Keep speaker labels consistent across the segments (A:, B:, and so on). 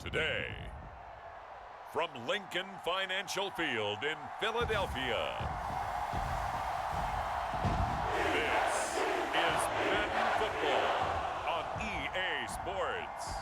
A: Today, from Lincoln Financial Field in Philadelphia, this is Madden Football on EA Sports.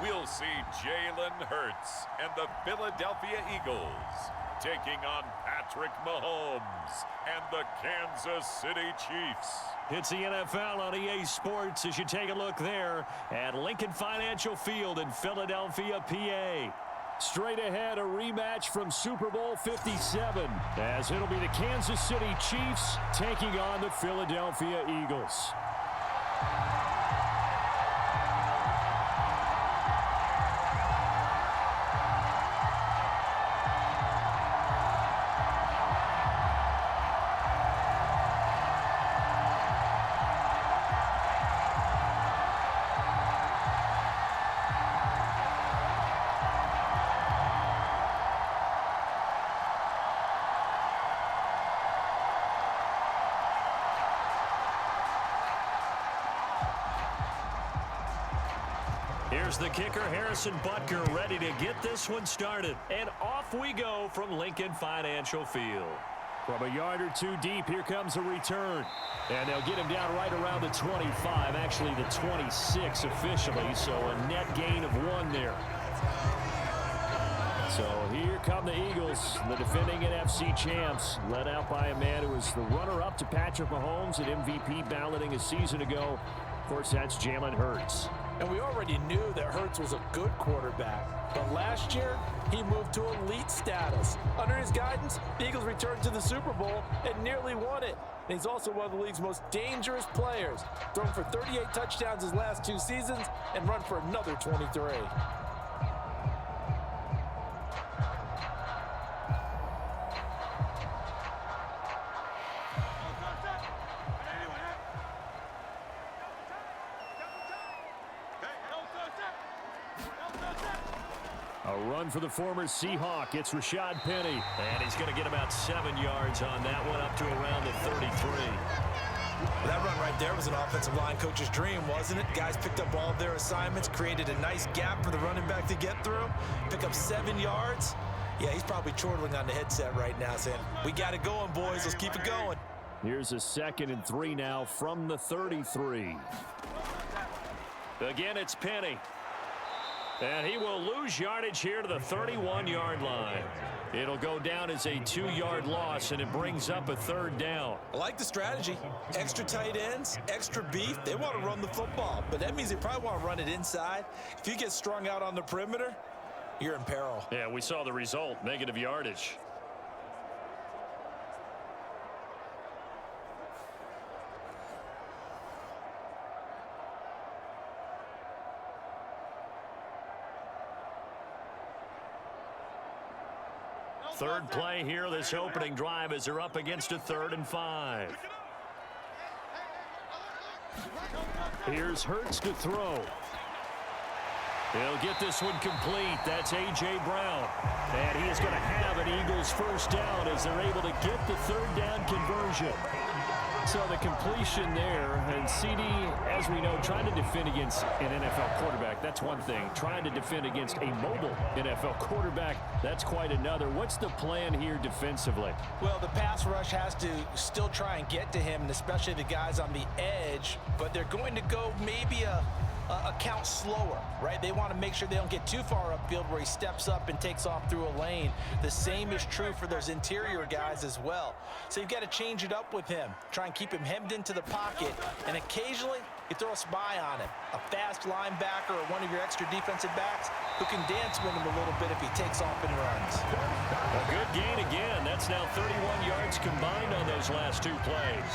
A: We'll see Jalen Hurts and the Philadelphia Eagles taking on Patrick Mahomes and the Kansas City Chiefs.
B: It's the NFL on EA Sports as you take a look there at Lincoln Financial Field in Philadelphia, PA. Straight ahead, a rematch from Super Bowl 57 as it'll be the Kansas City Chiefs taking on the Philadelphia Eagles. Here's the kicker, Harrison Butker, ready to get this one started. And off we go from Lincoln Financial Field. From a yard or two deep, here comes a return. And they'll get him down right around the 25, actually the 26 officially, so a net gain of 1 there. So here come the Eagles, the defending NFC champs, led out by a man who was the runner-up to Patrick Mahomes at MVP balloting a season ago. Of course, that's Jalen Hurts.
C: And we already knew that Hurts was a good quarterback. But last year, he moved to elite status. Under his guidance, the Eagles returned to the Super Bowl and nearly won it. And he's also one of the league's most dangerous players, thrown for 38 touchdowns his last 2 seasons and run for another 23.
B: A run for the former Seahawk. It's Rashad Penny. And he's going to get about 7 yards on that one, up to around the 33.
C: Well, that run right there was an offensive line coach's dream, wasn't it? Guys picked up all of their assignments, created a nice gap for the running back to get through, pick up 7 yards. Yeah, he's probably chortling on the headset right now saying, we got it going, boys. Let's keep it going.
B: Here's a 2nd and 3 now from the 33. Again, it's Penny. And he will lose yardage here to the 31-yard line. It'll go down as a 2-yard loss, and it brings up a 3rd down.
C: I like the strategy. Extra tight ends, extra beef. They want to run the football, but that means they probably want to run it inside. If you get strung out on the perimeter, you're in peril.
B: Yeah, we saw the result, negative yardage. Third play here, this opening drive, as they're up against a 3rd and 5. Here's Hurts to throw. He'll get this one complete. That's A.J. Brown. And he is going to have an Eagles first down as they're able to get the 3rd down conversion. So the completion there, and CD, as we know, trying to defend against an NFL quarterback, that's one thing. Trying to defend against a mobile NFL quarterback, that's quite another. What's the plan here defensively?
C: Well, the pass rush has to still try and get to him, and especially the guys on the edge, but they're going to go maybe a count slower, right? They want to make sure they don't get too far upfield where he steps up and takes off through a lane. The same is true for those interior guys as well. So you've got to change it up with him. Try and keep him hemmed into the pocket, and occasionally you throw a spy on him. A fast linebacker or one of your extra defensive backs who can dance with him a little bit if he takes off and runs.
B: A good gain again. That's now 31 yards combined on those last 2 plays.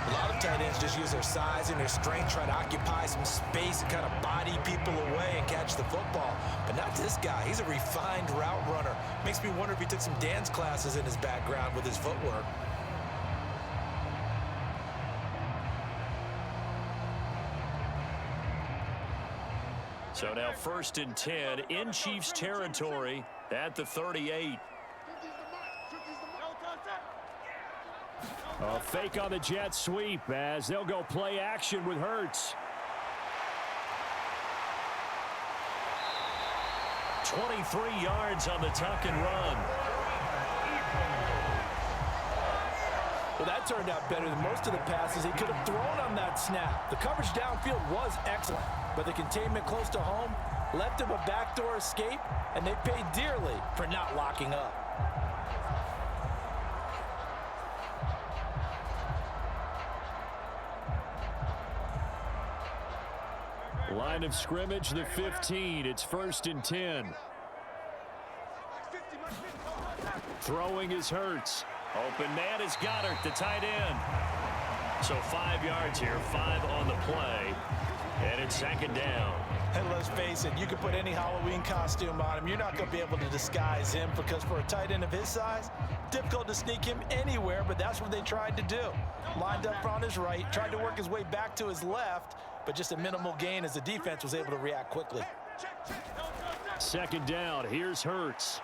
C: A lot of tight ends just use their size and their strength, try to occupy some space and kind of body people away and catch the football. But not this guy. He's a refined route runner. Makes me wonder if he took some dance classes in his background with his footwork.
B: So now 1st and 10 in Chiefs territory at the 38. A fake on the jet sweep as they'll go play action with Hurts. 23 yards on the tuck and run.
C: Well, that turned out better than most of the passes he could have thrown on that snap. The coverage downfield was excellent, but the containment close to home left him a backdoor escape, and they paid dearly for not locking up.
B: Line of scrimmage, the 15. It's 1st and 10. Throwing is Hurts. Open man is Goddard, the tight end. So 5 yards here, 5 on the play. And it's 2nd down.
C: And let's face it, you can put any Halloween costume on him. You're not going to be able to disguise him because for a tight end of his size, difficult to sneak him anywhere, but that's what they tried to do. Lined up on his right, tried to work his way back to his left, but just a minimal gain as the defense was able to react quickly.
B: 2nd down, here's Hurts.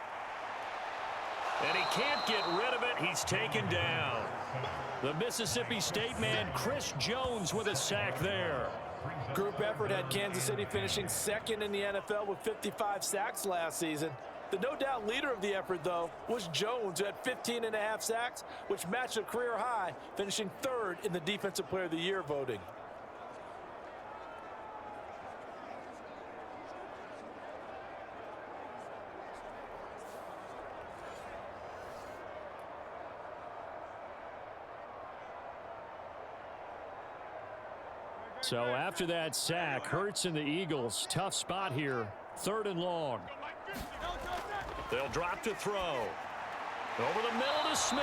B: And he can't get rid of it. He's taken down. The Mississippi State man, Chris Jones, with a sack there.
C: Group effort had Kansas City finishing 2nd in the NFL with 55 sacks last season. The no doubt leader of the effort, though, was Jones, who had 15.5 sacks, which matched a career high, finishing 3rd in the Defensive Player of the Year voting.
B: So after that sack, Hurts and the Eagles, tough spot here, 3rd and long. They'll drop to throw. Over the middle to Smith.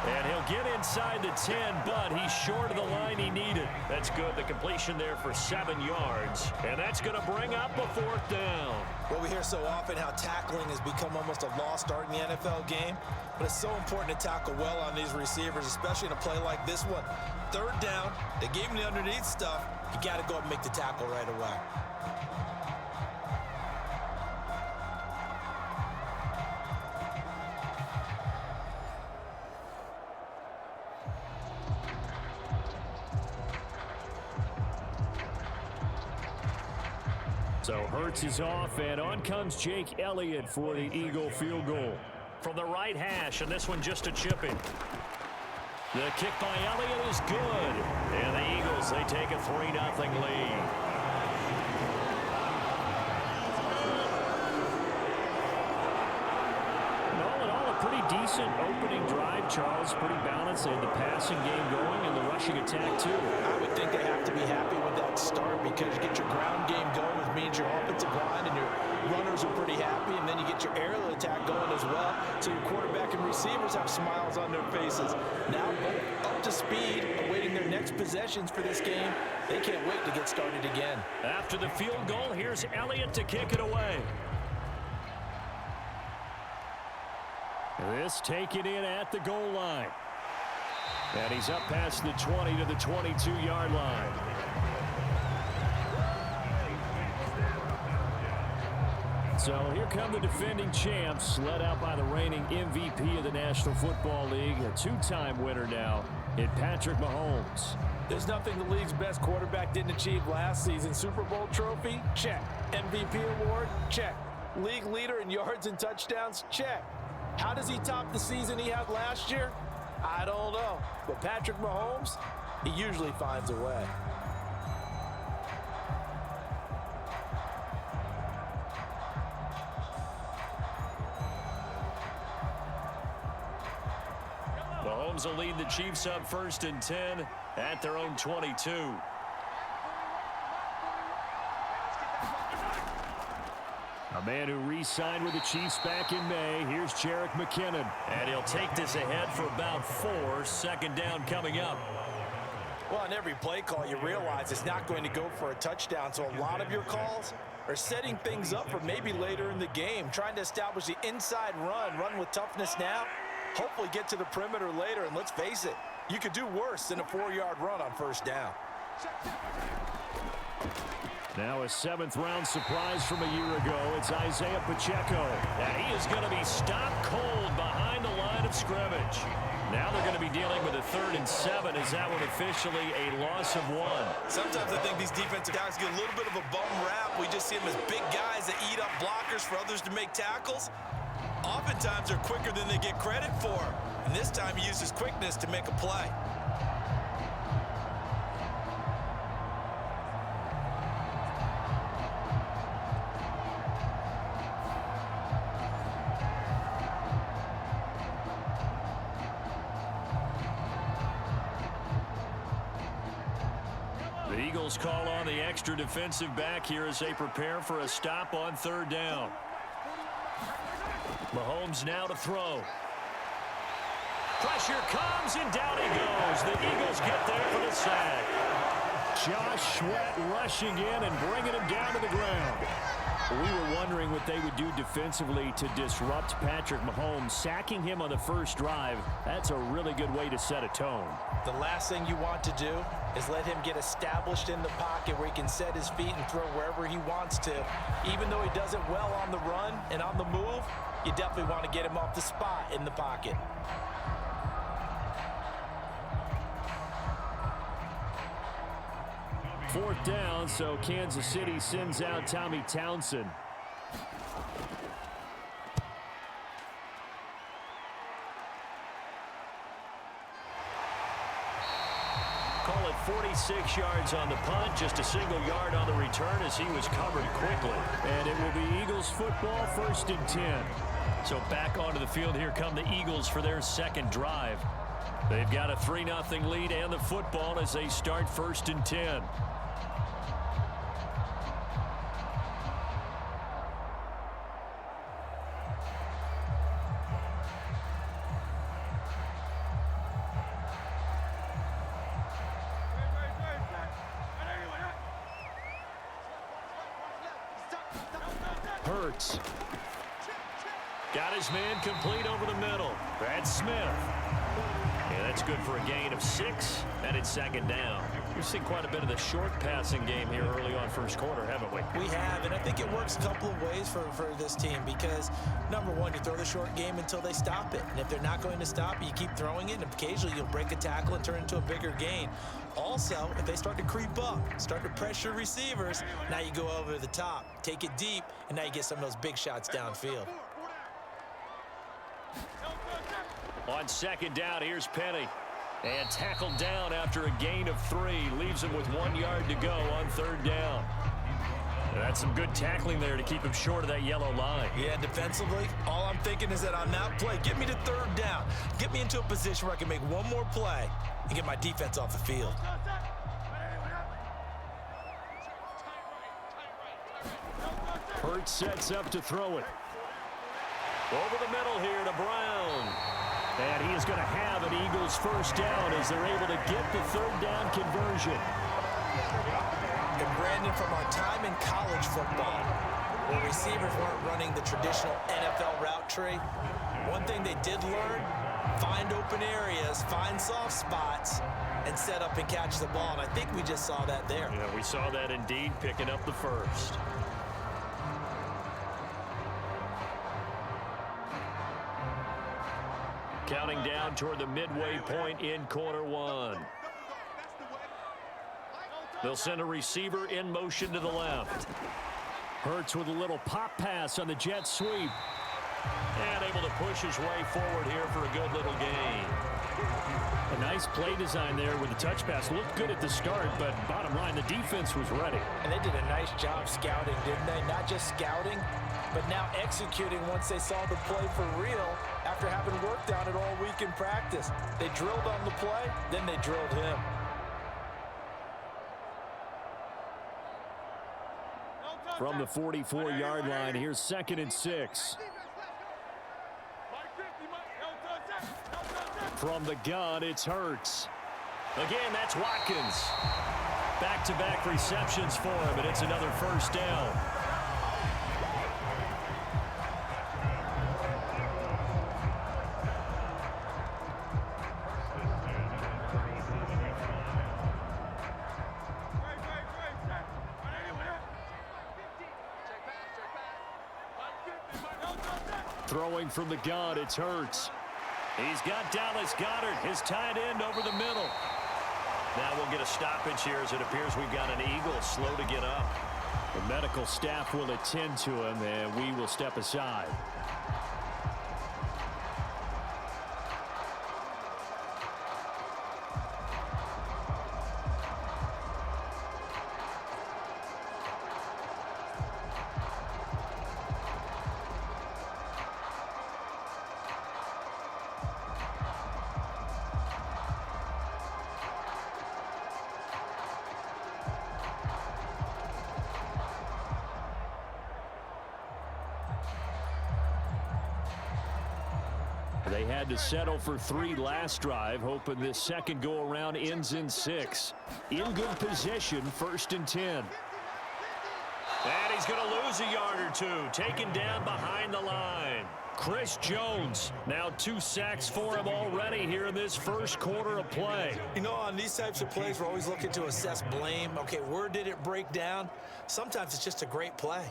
B: And he'll get inside the 10, but he's short of the line he needed. That's good. The completion there for 7 yards. And that's going to bring up a 4th down.
C: Well, we hear so often how tackling has become almost a lost art in the NFL game. But it's so important to tackle well on these receivers, especially in a play like this one. 3rd down, they gave him the underneath stuff. You got to go and make the tackle right away.
B: So Hurts is off, and on comes Jake Elliott for the Eagle field goal. From the right hash, and this one just a chip in. The kick by Elliott is good. And the Eagles, they take a 3-0 lead. All in all, a pretty decent opening drive, Charles. Pretty balanced. They had the passing game going and the rushing attack, too.
C: I would think they have to be happy with that start because you get your ground game going, which means your offensive line and your runners are pretty happy, and then you get your aerial attack going as well, so your quarterback and receivers have smiles on their faces. Now both up to speed, awaiting their next possessions for this game. They can't wait to get started again.
B: After the field goal, here's Elliott to kick it away. This taken in at the goal line. And he's up past the 20 to the 22-yard line. So here come the defending champs, led out by the reigning MVP of the National Football League, a 2-time winner now in Patrick Mahomes.
C: There's nothing the league's best quarterback didn't achieve last season. Super Bowl trophy? Check. MVP award? Check. League leader in yards and touchdowns? Check. How does he top the season he had last year? I don't know. But Patrick Mahomes, he usually finds a way.
B: Mahomes will lead the Chiefs up 1st and 10 at their own 22. A man who re-signed with the Chiefs back in May. Here's Jerick McKinnon. And he'll take this ahead for about 4. 2nd down coming up.
C: Well, on every play call, you realize it's not going to go for a touchdown. So a lot of your calls are setting things up for maybe later in the game, trying to establish the inside run with toughness now, hopefully get to the perimeter later. And let's face it, you could do worse than a 4-yard run on 1st down.
B: Now a 7th-round surprise from a year ago. It's Isaiah Pacheco. And he is going to be stopped cold behind the line of scrimmage. Now they're going to be dealing with a 3rd and 7. Is that one officially a loss of 1?
C: Sometimes I think these defensive backs get a little bit of a bum rap. We just see them as big guys that eat up blockers for others to make tackles. Oftentimes they're quicker than they get credit for. And this time he used his quickness to make a play.
B: The Eagles call on the extra defensive back here as they prepare for a stop on 3rd down. Mahomes now to throw. Pressure comes, and down he goes. The Eagles get there for the sack. Josh Sweat rushing in and bringing him down to the ground. We were wondering what they would do defensively to disrupt Patrick Mahomes. Sacking him on the first drive, that's a really good way to set a tone.
C: The last thing you want to do is let him get established in the pocket where he can set his feet and throw wherever he wants to. Even though he does it well on the run and on the move, you definitely want to get him off the spot in the pocket.
B: Fourth down, so Kansas City sends out Tommy Townsend. Call it 46 yards on the punt, just a single yard on the return as he was covered quickly. And it will be Eagles football, 1st and 10. So back onto the field, here come the Eagles for their 2nd drive. They've got a 3-0 lead and the football as they start 1st and 10. Hurts. Got his man complete over the middle. That's Smith. Yeah, that's good for a gain of 6, and it's 2nd down. We've seen quite a bit of the short passing game here early on 1st quarter, haven't we?
C: We have, and I think it works a couple of ways for this team because, number one, you throw the short game until they stop it. And if they're not going to stop it, you keep throwing it, and occasionally you'll break a tackle and turn it into a bigger gain. Also, if they start to creep up, start to pressure receivers, now you go over the top, take it deep, and now you get some of those big shots downfield.
B: On 2nd down, here's Penny. And tackled down after a gain of 3. Leaves him with 1 yard to go on 3rd down. And that's some good tackling there to keep him short of that yellow line.
C: Yeah, defensively, all I'm thinking is that on that play, get me to 3rd down. Get me into a position where I can make one more play and get my defense off the field.
B: Hurts sets up to throw it. Over the middle here to Brown. And he is going to have an Eagles 1st down as they're able to get the 3rd down conversion.
C: And Brandon, from our time in college football, where receivers weren't running the traditional NFL route tree, one thing they did learn, find open areas, find soft spots, and set up and catch the ball. And I think we just saw that there.
B: Yeah, we saw that indeed, picking up the 1st. Counting down toward the midway point in quarter 1. They'll send a receiver in motion to the left. Hurts with a little pop pass on the jet sweep. And able to push his way forward here for a good little gain. A nice play design there with the touch pass. Looked good at the start, but bottom line, the defense was ready.
C: And they did a nice job scouting, didn't they? Not just scouting, but now executing once they saw the play for real after having worked on it all week in practice. They drilled on the play, then they drilled him.
B: From the 44-yard line, here's 2nd and 6. From the gun, it's Hurts. Again, that's Watkins. Back-to-back receptions for him, and it's another 1st down. Throwing from the gun, it's Hurts. He's got Dallas Goedert, his tight end, over the middle. Now we'll get a stoppage here as it appears we've got an Eagle slow to get up. The medical staff will attend to him, and we will step aside. They had to settle for 3 last drive, hoping this second go-around ends in 6. In good position, 1st and 10. And he's going to lose a yard or 2, taken down behind the line. Chris Jones, now 2 sacks for him already here in this first quarter of play.
C: You know, on these types of plays, we're always looking to assess blame. Okay, where did it break down? Sometimes it's just a great play.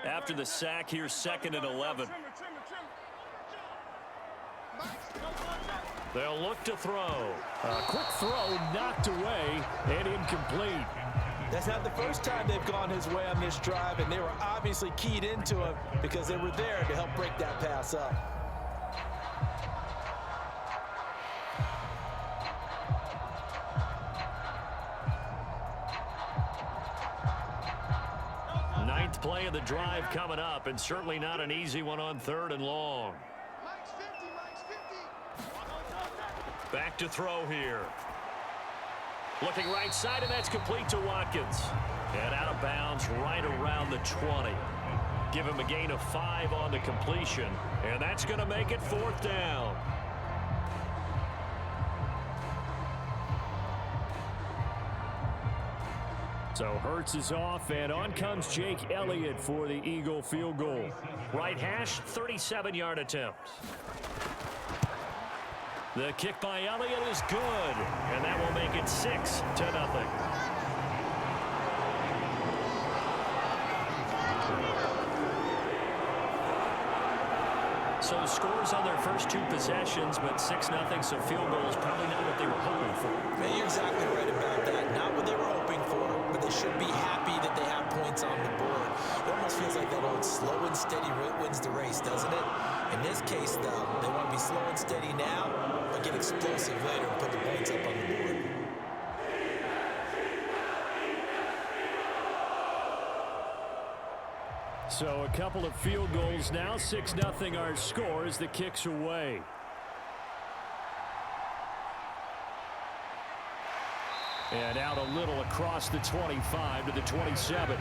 B: After the sack, here's 2nd and 11. They'll look to throw. A quick throw knocked away and incomplete.
C: That's not the first time they've gone his way on this drive, and they were obviously keyed into him because they were there to help break that pass up.
B: Ninth play of the drive coming up, and certainly not an easy one on 3rd and long. Back to throw here. Looking right side, and that's complete to Watkins. And out of bounds right around the 20. Give him a gain of 5 on the completion, and that's going to make it 4th down. So Hurts is off, and on comes Jake Elliott for the Eagle field goal. Right hash, 37-yard attempt. The kick by Elliott is good, and that will make it 6-0. So scores on their first 2 possessions, but 6-0, so field goal is probably not what they were hoping for.
C: Man, you're exactly right about that. Not what they were hoping for, but they should be happy that they have points on the board. It almost feels like that old slow and steady wins the race, doesn't it? In this case, though, they want to be slow and steady now, but get explosive later and put the points up on the board.
B: So a couple of field goals now, 6-0 our score as the kick's away. And out a little across the 25 to the 27.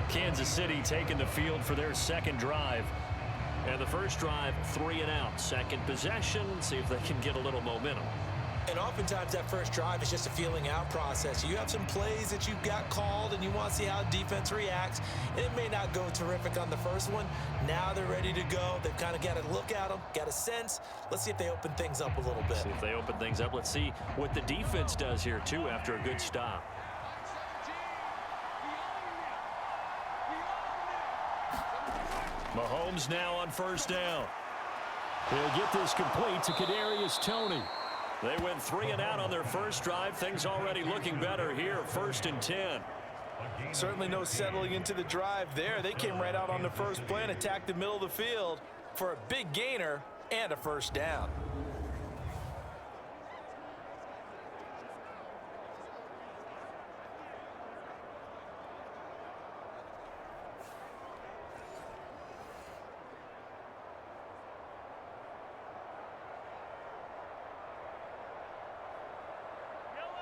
B: Kansas City taking the field for their second drive. And the first drive, 3 and out. Second possession, see if they can get a little momentum.
C: And oftentimes that first drive is just a feeling out process. You have some plays that you've got called and you want to see how defense reacts. And it may not go terrific on the first one. Now they're ready to go. They've kind of got to look at them, got a sense. Let's see if they open things up a little bit.
B: See if they open things up. Let's see what the defense does here, too, after a good stop. Mahomes now on first down. He'll get this complete to Kadarius Toney. They went 3 and out on their first drive. Things already looking better here, 1st and 10.
C: Certainly no settling into the drive there. They came right out on the first play and attacked the middle of the field for a big gainer and a first down.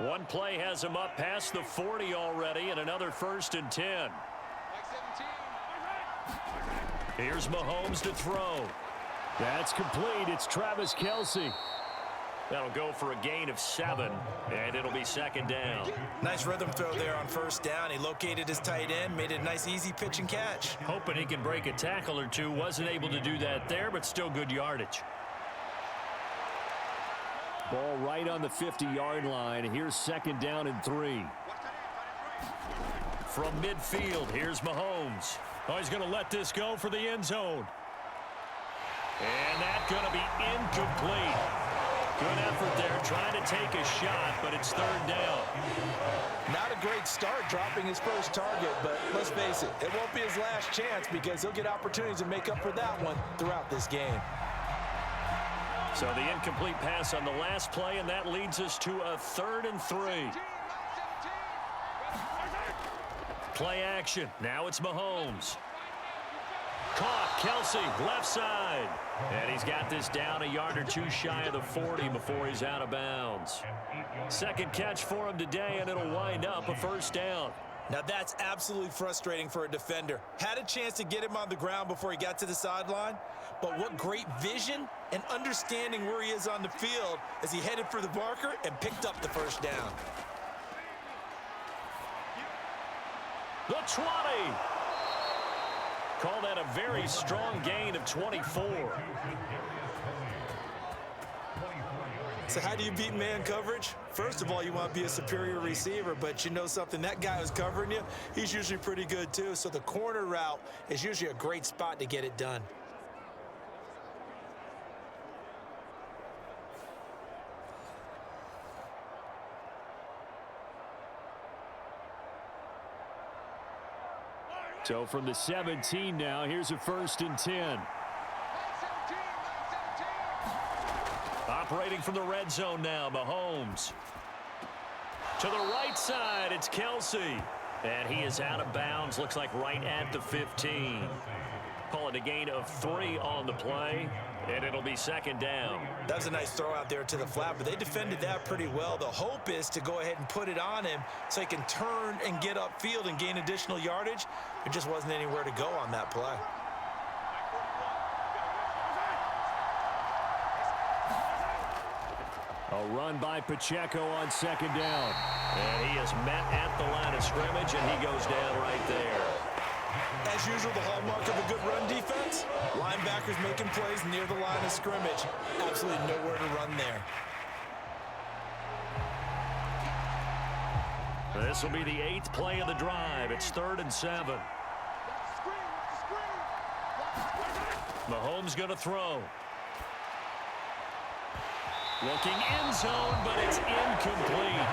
B: One play has him up past the 40 already, and another 1st and 10. Here's Mahomes to throw. That's complete. It's Travis Kelce. That'll go for a gain of 7, and it'll be second down.
C: Nice rhythm throw there on first down. He located his tight end, made it a nice, easy pitch and catch.
B: Hoping he can break a tackle or two. Wasn't able to do that there, but still good yardage. Ball right on the 50-yard line. Here's second down and 3. From midfield, here's Mahomes. Oh, he's going to let this go for the end zone. And that's going to be incomplete. Good effort there, trying to take a shot, but it's third down.
C: Not a great start dropping his first target, but let's face it, it won't be his last chance because he'll get opportunities to make up for that one throughout this game.
B: So the incomplete pass on the last play, and that leads us to a 3rd and 3. Play action. Now it's Mahomes. Caught. Kelce, left side. And he's got this down a yard or two shy of the 40 before he's out of bounds. Second catch for him today, and it'll wind up a first down.
C: Now that's absolutely frustrating for a defender. Had a chance to get him on the ground before he got to the sideline, but what great vision and understanding where he is on the field as he headed for the marker and picked up the first down.
B: The 20. Call that a very strong gain of 24.
C: So how do you beat man coverage? First of all, you want to be a superior receiver, but you know something, that guy who's covering you, he's usually pretty good too. So the corner route is usually a great spot to get it done.
B: So from the 17 now, here's a 1st and 10. Operating from the red zone now, Mahomes. To the right side, it's Kelce. And he is out of bounds, looks like right at the 15. Call it a gain of 3 on the play, and it'll be second down.
C: That was a nice throw out there to the flat, but they defended that pretty well. The hope is to go ahead and put it on him so he can turn and get upfield and gain additional yardage. There just wasn't anywhere to go on that play.
B: A run by Pacheco on second down. And he is met at the line of scrimmage, and he goes down right there.
C: As usual, the hallmark of a good run defense, linebackers making plays near the line of scrimmage. Absolutely nowhere to run there.
B: This will be the 8th play of the drive. It's 3rd and 7. Mahomes going to throw. Looking end zone, but it's incomplete.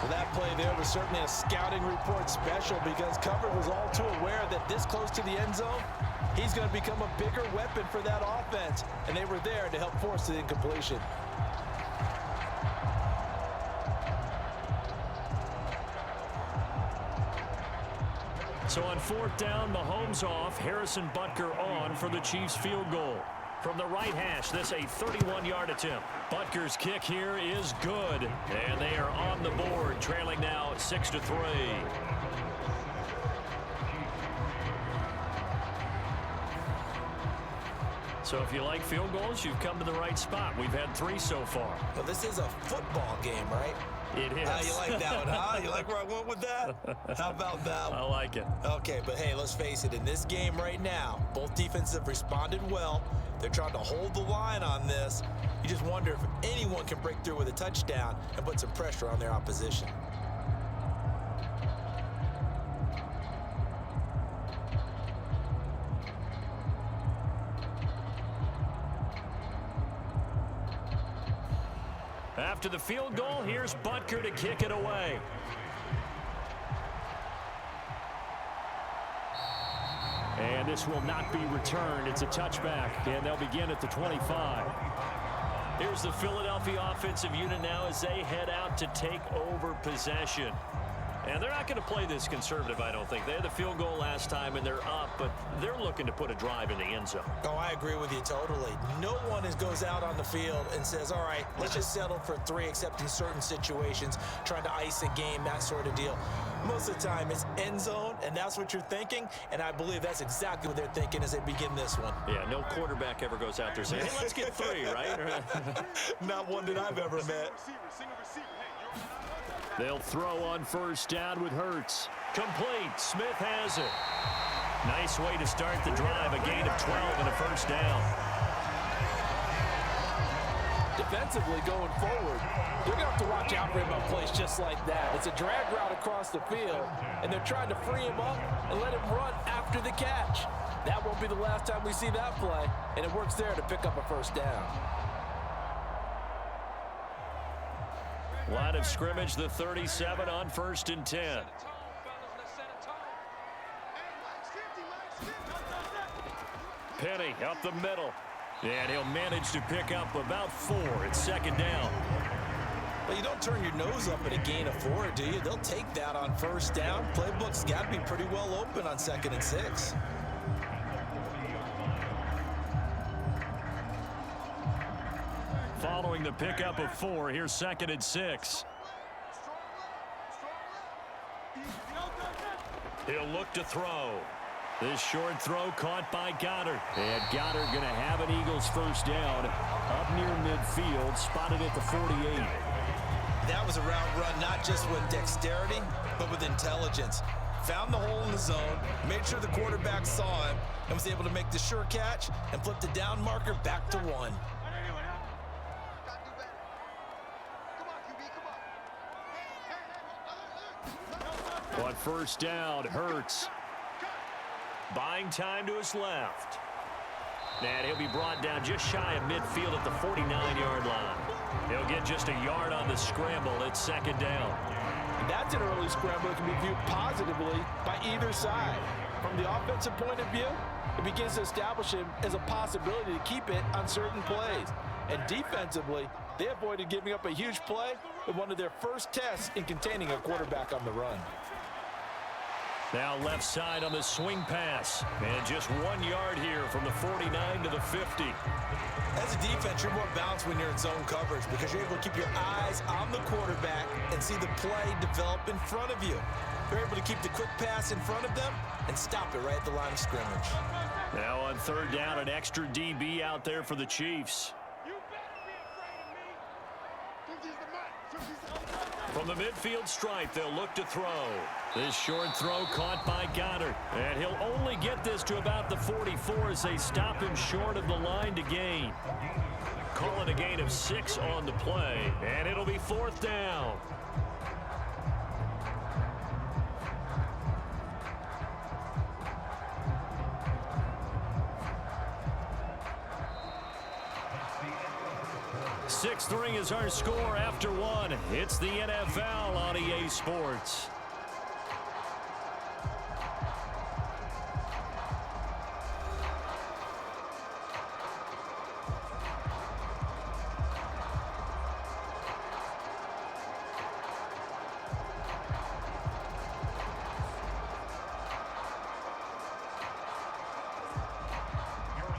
C: Well, that play there was certainly a scouting report special because Cover was all too aware that this close to the end zone, he's going to become a bigger weapon for that offense, and they were there to help force the incompletion.
B: So on 4th down, Mahomes off, Harrison Butker on for the Chiefs field goal. From the right hash, this a 31-yard attempt. Butker's kick here is good, and they are on the board, trailing now 6-3. So if you like field goals, you've come to the right spot. We've had 3 so far.
C: Well, this is a football game, right?
B: It is.
C: You like that one, huh? You like where I went with that? How about that one?
B: I like it.
C: Okay, but hey, let's face it. In this game right now, both defenses have responded well. They're trying to hold the line on this. You just wonder if anyone can break through with a touchdown and put some pressure on their opposition.
B: After the field goal, here's Butker to kick it away. And this will not be returned. It's a touchback, and they'll begin at the 25. Here's the Philadelphia offensive unit now as they head out to take over possession. And they're not going to play this conservative, I don't think. They had the field goal last time, and they're up, but they're looking to put a drive in the end zone.
C: Oh, I agree with you totally. No one goes out on the field and says, all right, let's just settle for 3, except in certain situations, trying to ice a game, that sort of deal. Most of the time, it's end zone, and that's what you're thinking, and I believe that's exactly what they're thinking as they begin this one.
B: Yeah, no quarterback ever goes out there saying, hey, let's get 3, right?
C: Not one that I've ever met.
B: They'll throw on first down with Hurts. Complete. Smith has it. Nice way to start the drive. A gain of 12 and a first down.
C: Defensively going forward, they're going to have to watch out for him on plays just like that. It's a drag route across the field, and they're trying to free him up and let him run after the catch. That won't be the last time we see that play, and it works there to pick up a first down.
B: Line of scrimmage, the 37 on 1st and 10. Penny up the middle. And he'll manage to pick up about 4. It's 2nd down.
C: Well, you don't turn your nose up at a gain of 4, do you? They'll take that on first down. Playbook's got to be pretty well open on 2nd and 6.
B: Following the pickup of 4, here's 2nd and 6. He'll look to throw. This short throw caught by Goddard. And Goddard going to have an Eagles first down up near midfield, spotted at the 48.
C: That was a route run not just with dexterity, but with intelligence. Found the hole in the zone, made sure the quarterback saw him, and was able to make the sure catch and flip the down marker back to 1.
B: On first down, Hurts. Buying time to his left. And he'll be brought down just shy of midfield at the 49-yard line. He'll get just a yard on the scramble. It's 2nd down.
C: That's an early scramble that can be viewed positively by either side. From the offensive point of view, it begins to establish him as a possibility to keep it on certain plays. And defensively, they avoided giving up a huge play in one of their first tests in containing a quarterback on the run.
B: Now left side on the swing pass. And just 1 yard here from the 49 to the 50.
C: As a defense, you're more balanced when you're in zone coverage because you're able to keep your eyes on the quarterback and see the play develop in front of you. You're able to keep the quick pass in front of them and stop it right at the line of scrimmage.
B: Now on 3rd down, an extra DB out there for the Chiefs. From the midfield stripe, they'll look to throw. This short throw caught by Goddard. And he'll only get this to about the 44 as they stop him short of the line to gain. Call it a gain of 6 on the play. And it'll be 4th down. Sixth ring is our score after 1. It's the NFL on EA Sports.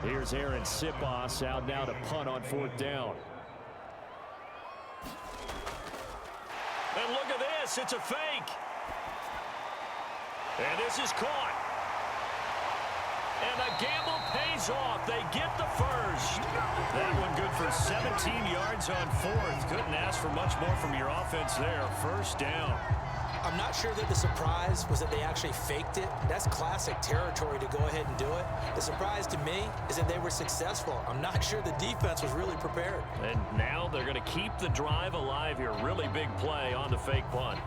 B: Here's Aaron Sipos out now to punt on 4th down. And look at this. It's a fake. And this is caught. And the gamble pays off. They get the first. That one good for 17 yards on 4th. Couldn't ask for much more from your offense there. First down.
C: I'm not sure that the surprise was that they actually faked it. That's classic territory to go ahead and do it. The surprise to me is that they were successful. I'm not sure the defense was really prepared.
B: And now they're going to keep the drive alive here. Really big play on the fake punt.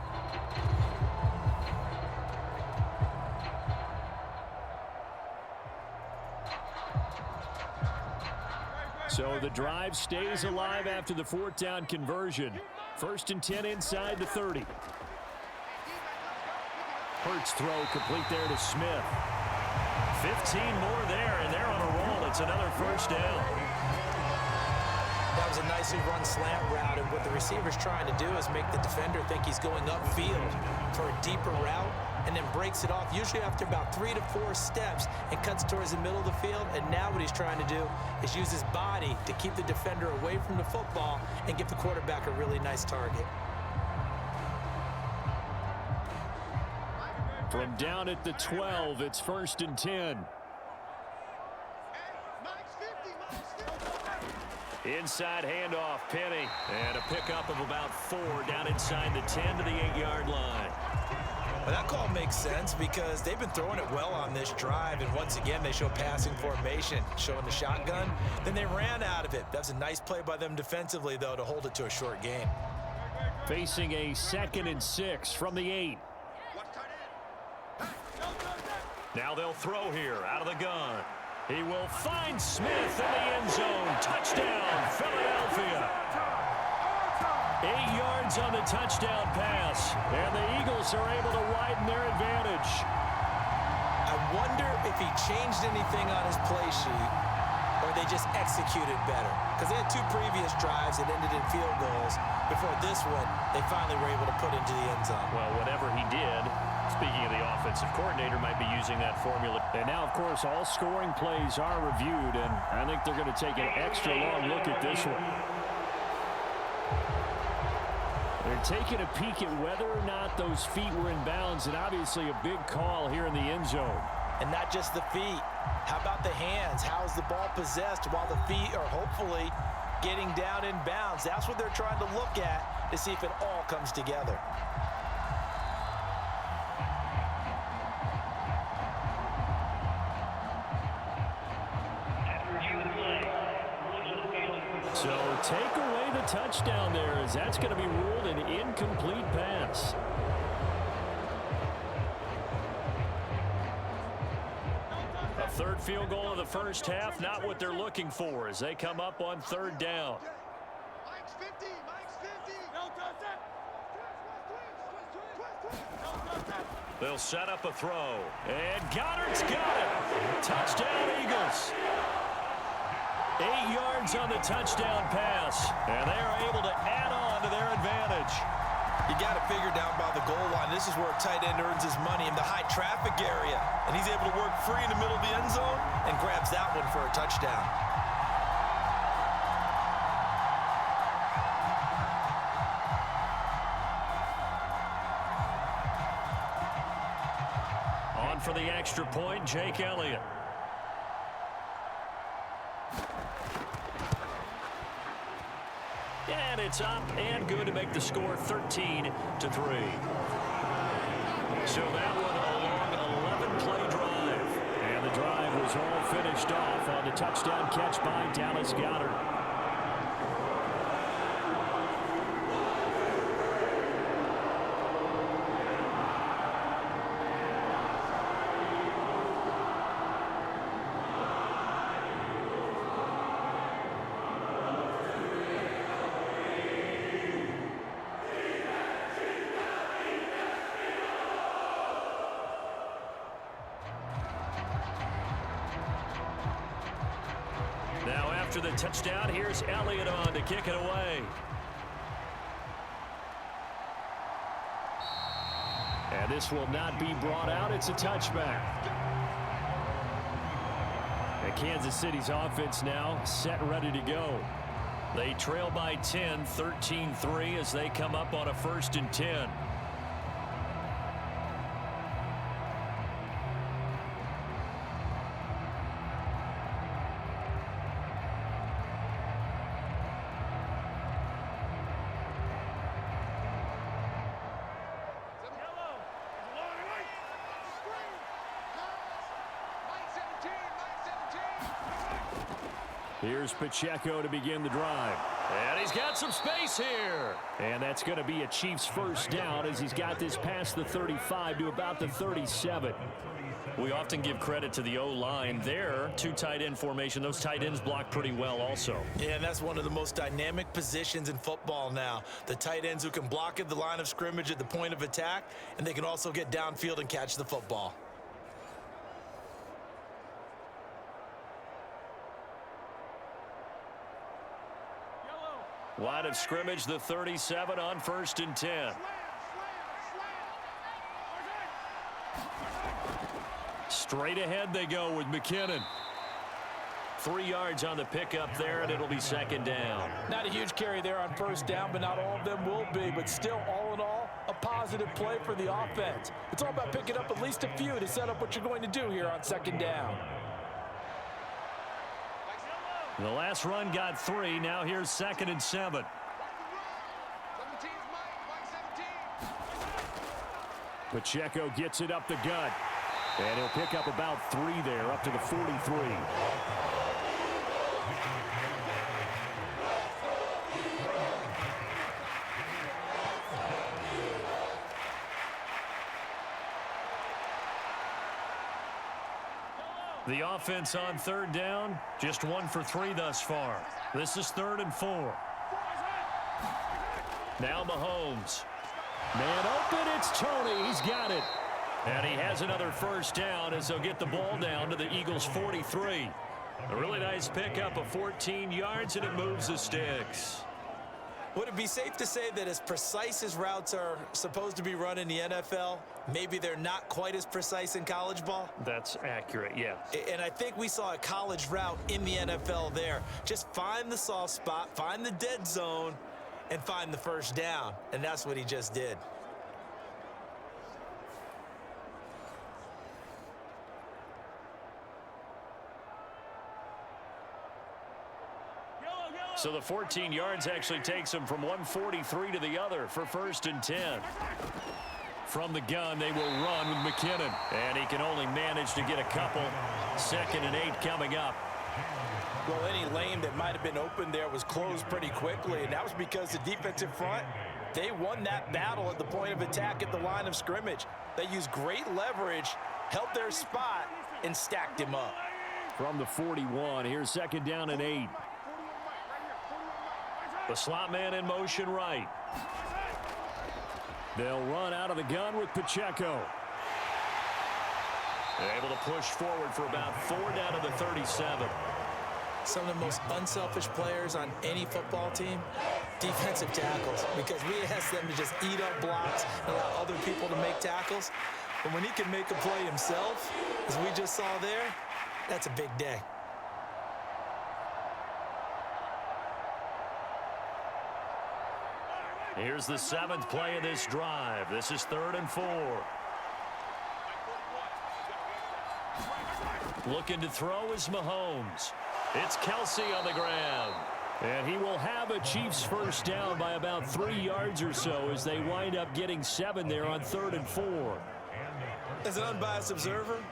B: So the drive stays alive after the 4th down conversion. 1st and 10 inside the 30. Hurts throw complete there to Smith. 15 more there, and they're on a roll. It's another first down.
C: That was a nicely run slant route, and what the receiver's trying to do is make the defender think he's going upfield. for a deeper route and then breaks it off, usually after about 3 to 4 steps, and cuts towards the middle of the field. And now what he's trying to do is use his body to keep the defender away from the football and give the quarterback a really nice target.
B: From down at the 12, it's 1st and 10. Inside handoff, Penny. And a pickup of about 4 down inside the 10 to the 8-yard line.
C: Well, that call makes sense because they've been throwing it well on this drive, and once again they show passing formation, showing the shotgun. Then they ran out of it. That's a nice play by them defensively, though, to hold it to a short gain.
B: Facing a 2nd and 6 from the 8. Now they'll throw here out of the gun. He will find Smith in the end zone. Touchdown, Philadelphia. 8 yards on the touchdown pass, and the Eagles are able to widen their advantage.
C: I wonder if he changed anything on his play sheet or they just executed better. Because they had 2 previous drives that ended in field goals. Before this one, they finally were able to put into the end zone.
B: Well, whatever he did, speaking of the offensive coordinator, might be using that formula. And now, of course, all scoring plays are reviewed, and I think they're going to take an extra long look at this one. They're taking a peek at whether or not those feet were in bounds, and obviously a big call here in the end zone.
C: And not just the feet. How about the hands? How's the ball possessed while the feet are hopefully getting down in bounds? That's what they're trying to look at to see if it all comes together.
B: So take away the touchdown there, as that's going to be ruled an incomplete pass. A 3rd field goal of the first half, not what they're looking for as they come up on 3rd down. They'll set up a throw, and Goddard's got it. Touchdown, Eagles. 8 yards on the touchdown pass, and they are able to add on to their advantage.
C: You got to figure down by the goal line. This is where a tight end earns his money, in the high traffic area. And he's able to work free in the middle of the end zone and grabs that one for a touchdown.
B: On for the extra point, Jake Elliott. And it's up and good to make the score 13-3. So that one a long 11-play drive. And the drive was all finished off on the touchdown catch by Dallas Goedert. After the touchdown, here's Elliott on to kick it away. And this will not be brought out. It's a touchback. And Kansas City's offense now set and ready to go. They trail by 10, 13-3 as they come up on a 1st and 10. Here's Pacheco to begin the drive. And he's got some space here. And that's going to be a Chiefs 1st down as he's got this past the 35 to about the 37. We often give credit to the O-line there. 2 tight end formation. Those tight ends block pretty well also.
C: Yeah, and that's one of the most dynamic positions in football now. The tight ends who can block at the line of scrimmage at the point of attack, and they can also get downfield and catch the football. Line of scrimmage, the 37 on 1st and 10.
B: Straight ahead they go with McKinnon. 3 yards on the pickup there, and it'll be second down.
C: Not a huge carry there on first down, but not all of them will be. But still, all in all, a positive play for the offense. It's all about picking up at least a few to set up what you're going to do here on second down.
B: The last run got 3. Now here's 2nd and 7. Pacheco gets it up the gut. And he'll pick up about 3 there, up to the 43. The offense on third down, just 1 for 3 thus far. This is 3rd and 4. Now Mahomes. Man open, it's Tony. He's got it. And he has another first down as they'll get the ball down to the Eagles' 43. A really nice pickup of 14 yards, and it moves the sticks.
C: Would it be safe to say that as precise as routes are supposed to be run in the NFL, maybe they're not quite as precise in college ball?
B: That's accurate, yeah.
C: And I think we saw a college route in the NFL there. Just find the soft spot, find the dead zone, and find the first down. And that's what he just did.
B: So the 14 yards actually takes him from 143 to the other for 1st and 10. From the gun, they will run with McKinnon. And he can only manage to get a couple. 2nd and 8 coming up.
C: Well, any lane that might have been open there was closed pretty quickly, and that was because the defensive front, they won that battle at the point of attack at the line of scrimmage. They used great leverage, held their spot, and stacked him up.
B: From the 41, here's 2nd down and 8. The slot man in motion right. They'll run out of the gun with Pacheco. They're able to push forward for about 4 down to the 37.
C: Some of the most unselfish players on any football team, defensive tackles, because we ask them to just eat up blocks and allow other people to make tackles. But when he can make a play himself, as we just saw there, that's a big day.
B: Here's the 7th play of this drive. This is 3rd and 4. Looking to throw is Mahomes. It's Kelsey on the ground. And he will have a Chiefs first down by about 3 yards or so as they wind up getting 7 there on 3rd and 4.
C: As an unbiased observer,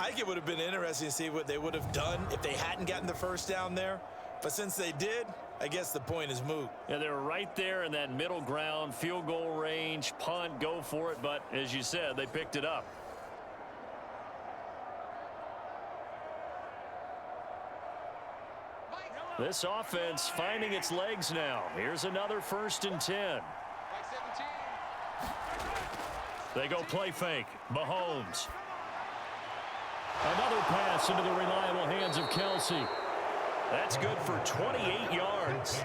C: I think it would have been interesting to see what they would have done if they hadn't gotten the first down there. But since they did, I guess the point is moot.
B: Yeah, they're right there in that middle ground, field goal range, punt, go for it. But as you said, they picked it up. This offense finding its legs now. Here's another 1st and 10. They go play fake. Mahomes. Another pass into the reliable hands of Kelsey. That's good for 28 yards.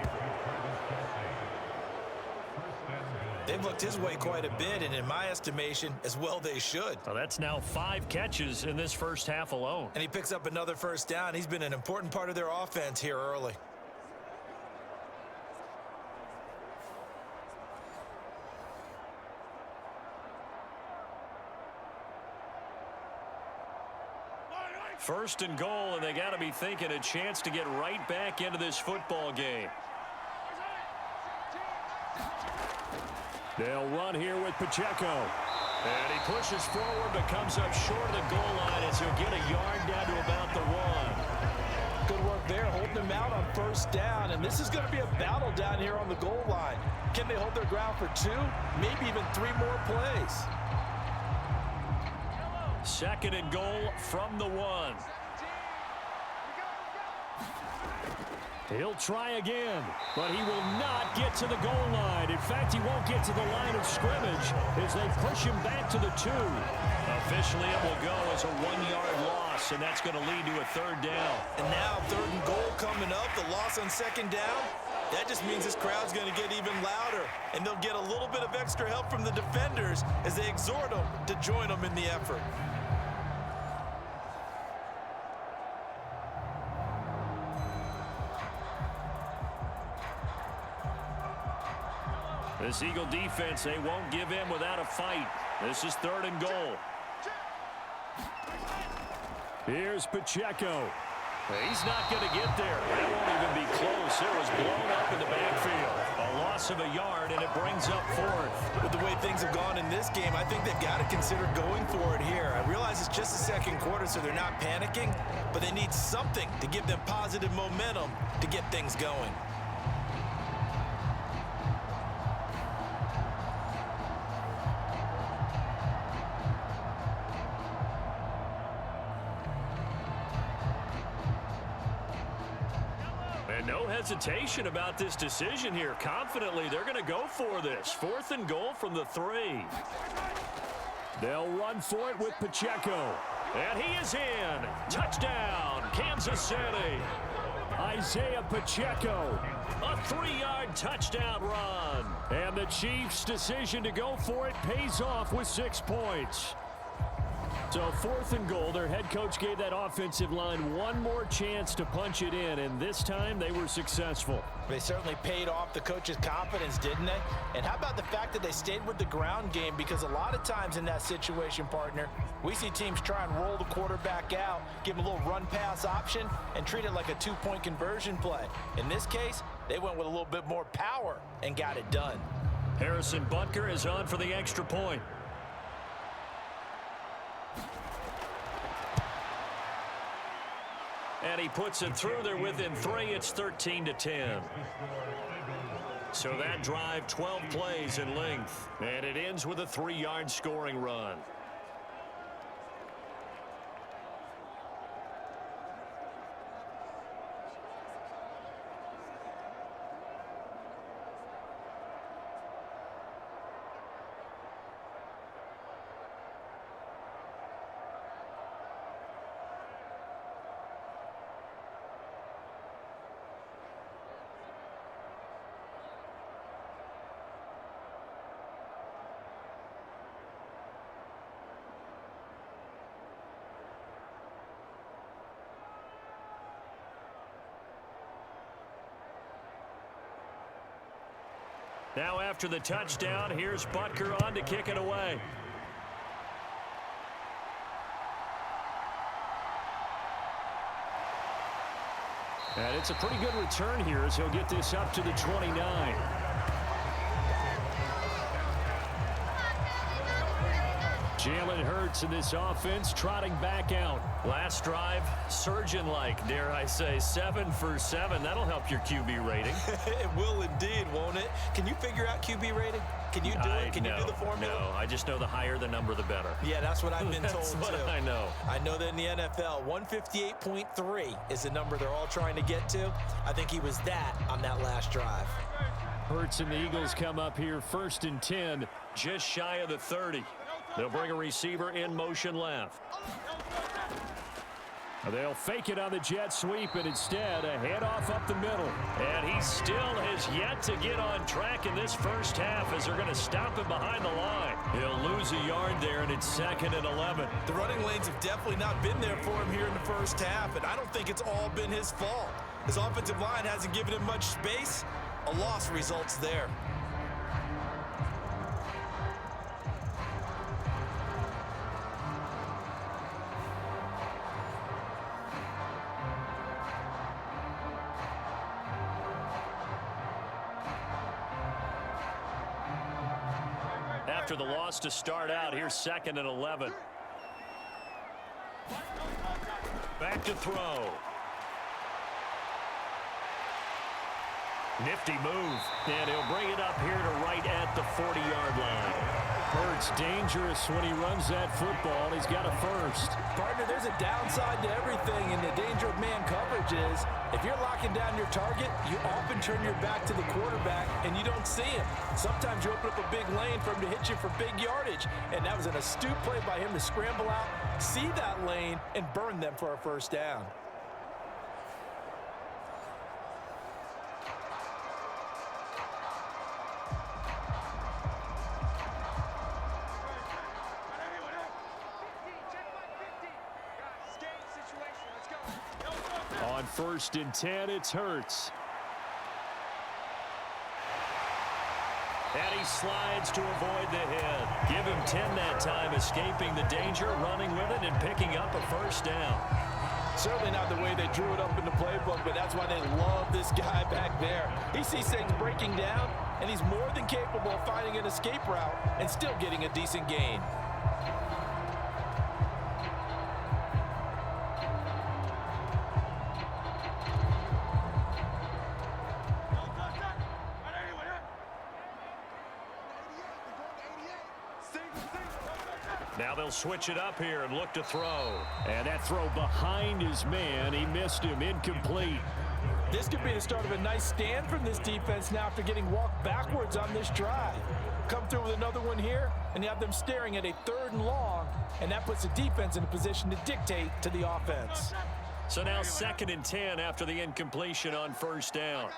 C: They've looked his way quite a bit, and in my estimation, as well they should.
B: Well, that's now 5 catches in this first half alone.
C: And he picks up another first down. He's been an important part of their offense here early.
B: First and goal, and they got to be thinking a chance to get right back into this football game. They'll run here with Pacheco. And he pushes forward but comes up short of the goal line as he'll get a yard down to about the 1.
C: Good work there, holding them out on first down. And this is going to be a battle down here on the goal line. Can they hold their ground for 2, maybe even 3 more plays?
B: 2nd and goal from the 1. He'll try again, but he will not get to the goal line. In fact, he won't get to the line of scrimmage as they push him back to the 2. Officially, it will go as a 1-yard loss, and that's going to lead to a 3rd down.
C: And now 3rd and goal coming up. The loss on 2nd down. That just means this crowd's going to get even louder, and they'll get a little bit of extra help from the defenders as they exhort them to join them in the effort.
B: This Eagle defense, they won't give in without a fight. This is 3rd and goal. Here's Pacheco. He's not going to get there. That won't even be close. It was blown up in the backfield. A loss of a yard, and it brings up 4th.
C: With the way things have gone in this game, I think they've got to consider going for it here. I realize it's just the 2nd quarter, so they're not panicking, but they need something to give them positive momentum to get things going.
B: No hesitation about this decision here. Confidently, they're going to go for this. 4th and goal from the 3. They'll run for it with Pacheco. And he is in. Touchdown, Kansas City. Isaiah Pacheco. A 3-yard touchdown run. And the Chiefs' decision to go for it pays off with 6 points. So 4th and goal, their head coach gave that offensive line one more chance to punch it in, and this time they were successful.
C: They certainly paid off the coach's confidence, didn't they? And how about the fact that they stayed with the ground game? Because a lot of times in that situation, partner, we see teams try and roll the quarterback out, give him a little run-pass option, and treat it like a 2-point conversion play. In this case, they went with a little bit more power and got it done.
B: Harrison Butker is on for the extra point. And he puts it through. They're within 3. It's 13-10. So that drive, 12 plays in length. And it ends with a 3-yard scoring run. Now after the touchdown, here's Butker on to kick it away. And it's a pretty good return here as he'll get this up to the 29. Jalen Hurts in this offense trotting back out. Last drive, surgeon-like, dare I say, 7 for 7. That'll help your QB rating.
C: It will indeed, won't it? Can you figure out QB rating? Can you do it? Can you do the formula?
B: No, I just know the higher the number, the better.
C: Yeah, that's what I've been told,
B: That's what
C: too.
B: I know.
C: I know that in the NFL, 158.3 is the number they're all trying to get to. I think he was that on that last drive.
B: Hurts and the Eagles come up here 1st and 10, just shy of the 30. They'll bring a receiver in motion left. They'll fake it on the jet sweep, and instead a handoff up the middle. And he still has yet to get on track in this first half as they're going to stop him behind the line. He'll lose a yard there, and it's 2nd and 11.
C: The running lanes have definitely not been there for him here in the first half, and I don't think it's all been his fault. His offensive line hasn't given him much space. A loss results there.
B: After the loss to start out, here's 2nd and 11. Back to throw. Nifty move. And he'll bring it up here to right at the 40-yard line. Hurts dangerous when he runs that football. He's got a first.
C: Partner, there's a downside to everything, and the danger of man coverage is if you're locking down your target, you often turn your back to the quarterback and you don't see him. Sometimes you open up a big lane for him to hit you for big yardage, and that was an astute play by him to scramble out, see that lane, and burn them for a first down.
B: On 1st and 10, it's Hurts. And he slides to avoid the hit. Give him 10 that time, escaping the danger, running with it, and picking up a first down.
C: Certainly not the way they drew it up in the playbook, but that's why they love this guy back there. He sees things breaking down, and he's more than capable of finding an escape route and still getting a decent gain.
B: Now they'll switch it up here and look to throw. And that throw behind his man. He missed him. Incomplete.
C: This could be the start of a nice stand from this defense now after getting walked backwards on this drive. Come through with another one here, and you have them staring at a 3rd and long, and that puts the defense in a position to dictate to the offense.
B: So now 2nd and 10 after the incompletion on 1st down.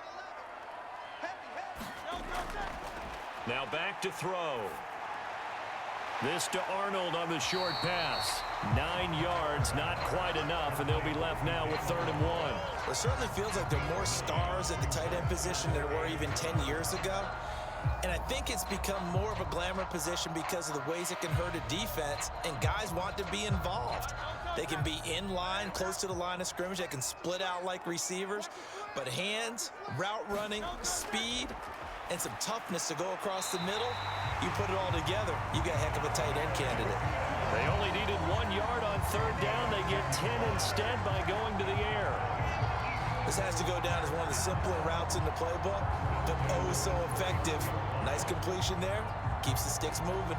B: Now back to throw. This to Arnold on the short pass. 9 yards, not quite enough, and they'll be left now with 3rd and 1.
C: Well, it certainly feels like there are more stars at the tight end position than there were even 10 years ago. And I think it's become more of a glamour position because of the ways it can hurt a defense, and guys want to be involved. They can be in line, close to the line of scrimmage. They can split out like receivers. But hands, route running, speed, and some toughness to go across the middle, you put it all together, you got a heck of a tight end candidate.
B: They only needed 1 yard on 3rd down. They get 10 instead by going to the air.
C: This has to go down as one of the simpler routes in the playbook, but oh so effective. Nice completion there, keeps the sticks moving.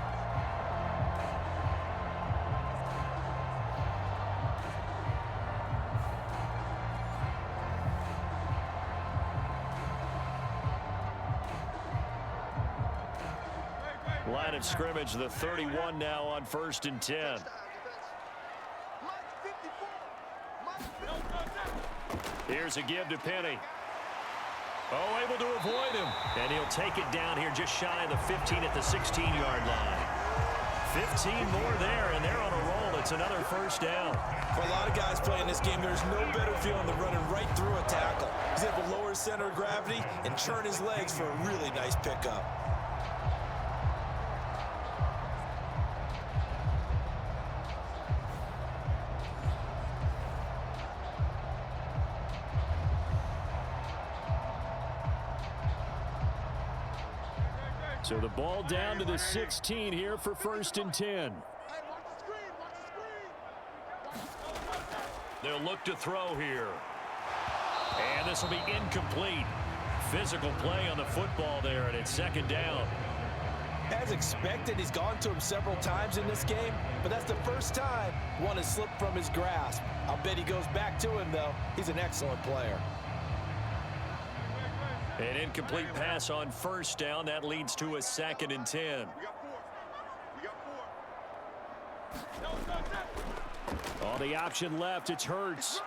B: Line of scrimmage, the 31 now on 1st and 10. Here's a give to Penny. Oh, able to avoid him. And he'll take it down here just shy of the 15 at the 16-yard line. 15 more there, and they're on a roll. It's another first down.
C: For a lot of guys playing this game, there's no better feeling than running right through a tackle. He's able to lower his center of gravity and churn his legs for a really nice pickup.
B: So the ball down to the 16 here for 1st and 10. They'll look to throw here. And this will be incomplete. Physical play on the football there, and it's 2nd down.
C: As expected, he's gone to him several times in this game, but that's the first time one has slipped from his grasp. I'll bet he goes back to him, though. He's an excellent player.
B: An incomplete pass on 1st down. That leads to a 2nd and 10. On the option left, it's Hurts.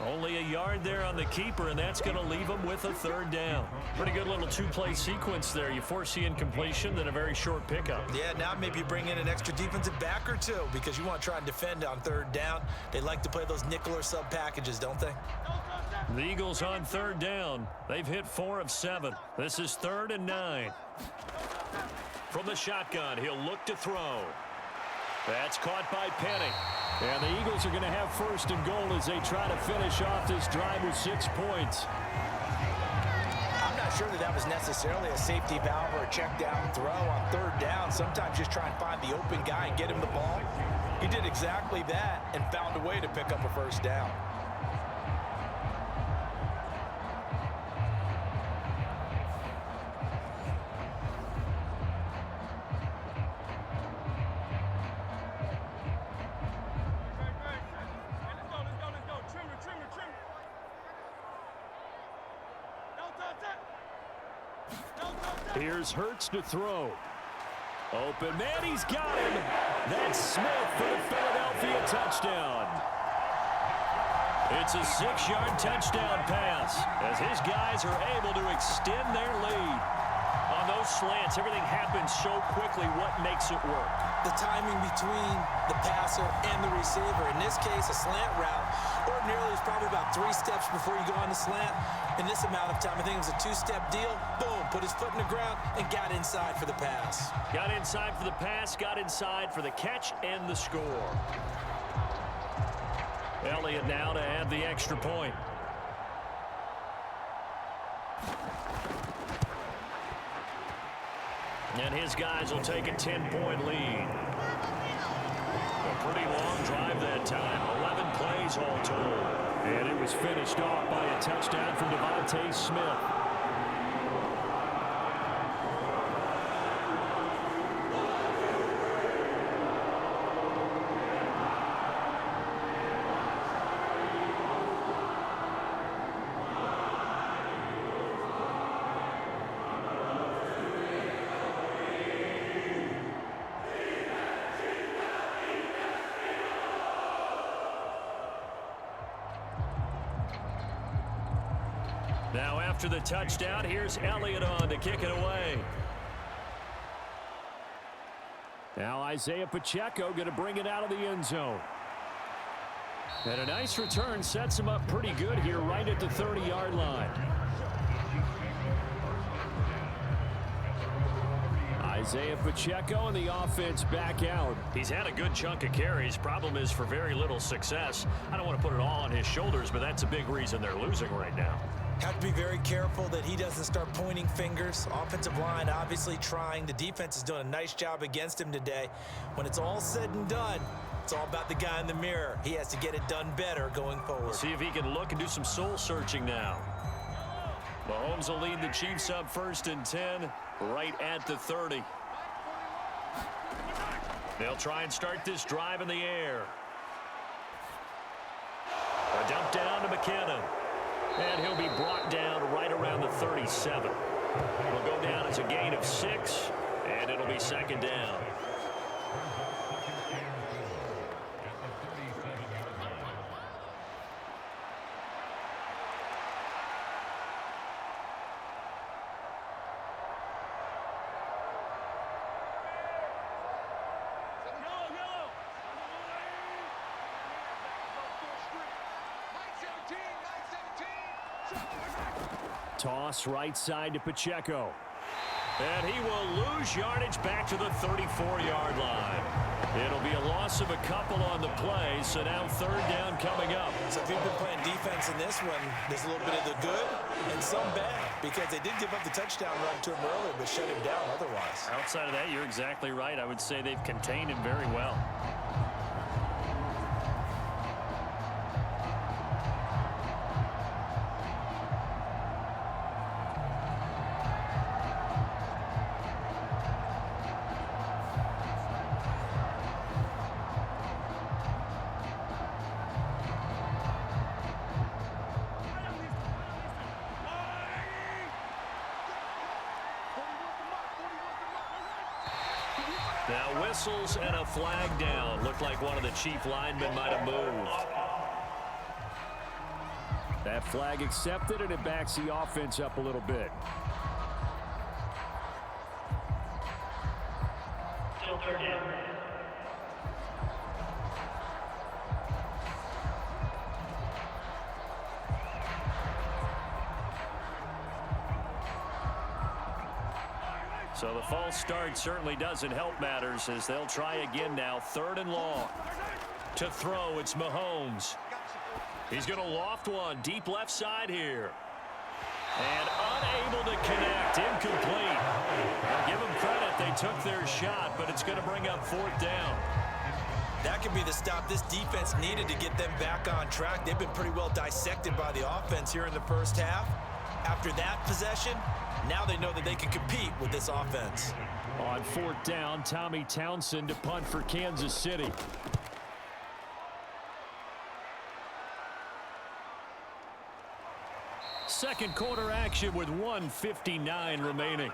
B: Only a yard there on the keeper, and that's going to leave him with a 3rd down. Pretty good little 2-play sequence there. You force the incompletion, then a very short pickup.
C: Yeah, now maybe you bring in an extra defensive back or two because you want to try and defend on 3rd down. They like to play those nickel or sub packages, don't they?
B: The Eagles on 3rd down. They've hit 4 of 7. This is 3rd and 9. From the shotgun, he'll look to throw. That's caught by Penny. And the Eagles are going to have 1st and goal as they try to finish off this drive with 6 points.
C: I'm not sure that was necessarily a safety valve or a check down throw on 3rd down. Sometimes just try and find the open guy and get him the ball. He did exactly that and found a way to pick up a 1st down.
B: Here's Hurts to throw. Open man, he's got him. That's Smith for the Philadelphia touchdown. It's a 6-yard touchdown pass as his guys are able to extend their lead. On those those slants, everything happens so quickly. What makes it work?
C: The timing between the passer and the receiver. In this case, a slant route ordinarily is probably about 3 steps before you go on the slant. In this amount of time, I think it was a 2-step deal. Boom, put his foot in the ground and got inside for the pass.
B: Got inside for the pass, got inside for the catch and the score. Elliott now to add the extra point. And his guys will take a 10-point lead. A pretty long drive that time. 11 plays all told. And it was finished off by a touchdown from Devontae Smith. Now after the touchdown, here's Elliott on to kick it away. Now Isaiah Pacheco going to bring it out of the end zone. And a nice return sets him up pretty good here right at the 30-yard line. Isaiah Pacheco and the offense back out. He's had a good chunk of carries. Problem is for very little success. I don't want to put it all on his shoulders, but that's a big reason they're losing right now.
C: Have to be very careful that he doesn't start pointing fingers. Offensive line obviously trying. The defense is doing a nice job against him today. When it's all said and done, it's all about the guy in the mirror. He has to get it done better going forward.
B: See if he can look and do some soul searching now. Mahomes will lead the Chiefs up 1st and 10 right at the 30. They'll try and start this drive in the air. A dump down to McKinnon. And he'll be brought down right around the 37. It'll go down as a gain of 6, and it'll be 2nd down. Toss right side to Pacheco. And he will lose yardage back to the 34-yard line. It'll be a loss of a couple on the play, so now 3rd down coming up.
C: So if you've been playing defense in this one, there's a little bit of the good and some bad, because they did give up the touchdown run to him earlier, but shut him down otherwise.
B: Outside of that, you're exactly right. I would say they've contained him very well. Now whistles and a flag down. Looked like one of the Chief linemen might have moved. That flag accepted, and it backs the offense up a little bit. Still 3rd down. So the false start certainly doesn't help matters as they'll try again now. 3rd and long. To throw, it's Mahomes. He's going to loft one deep left side here. And unable to connect. Incomplete. I'll give them credit. They took their shot, but it's going to bring up 4th down.
C: That could be the stop this defense needed to get them back on track. They've been pretty well dissected by the offense here in the first half. After that possession, now they know that they can compete with this offense.
B: On 4th down, Tommy Townsend to punt for Kansas City. Second quarter action with 1:59 remaining.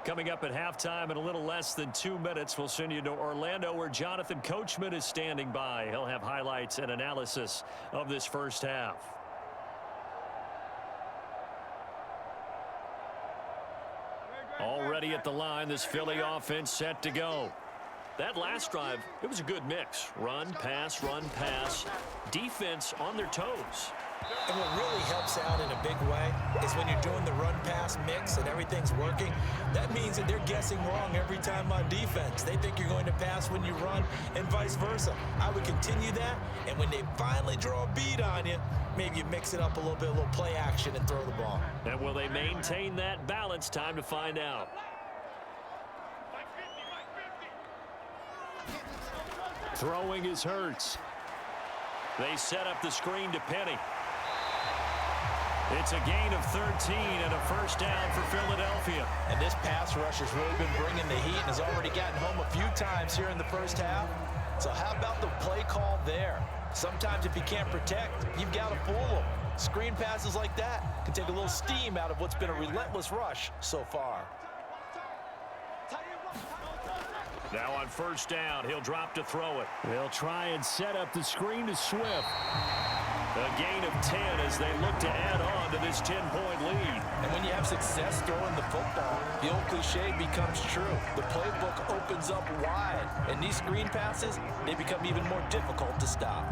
B: Coming up at halftime in a little less than 2 minutes, we'll send you to Orlando where Jonathan Coachman is standing by. He'll have highlights and analysis of this first half. Already at the line, this Philly offense set to go. That last drive, it was a good mix. Run, pass, defense on their toes.
C: And what really helps out in a big way is when you're doing the run-pass mix and everything's working, that means that they're guessing wrong every time on defense. They think you're going to pass when you run and vice versa. I would continue that, and when they finally draw a beat on you, maybe you mix it up a little bit, a little play action and throw the ball.
B: And will they maintain that balance? Time to find out. Throwing is Hurts. They set up the screen to Penny. It's a gain of 13 and a first down for Philadelphia.
C: And this pass rush has really been bringing the heat and has already gotten home a few times here in the first half. So how about the play call there? Sometimes if you can't protect, you've got to fool them. Screen passes like that can take a little steam out of what's been a relentless rush so far.
B: Now on first down, he'll drop to throw it. They'll try and set up the screen to Swift. A gain of 10 as they look to add on to this 10-point lead.
C: And when you have success throwing the football, the old cliche becomes true. The playbook opens up wide, and these screen passes, they become even more difficult to stop.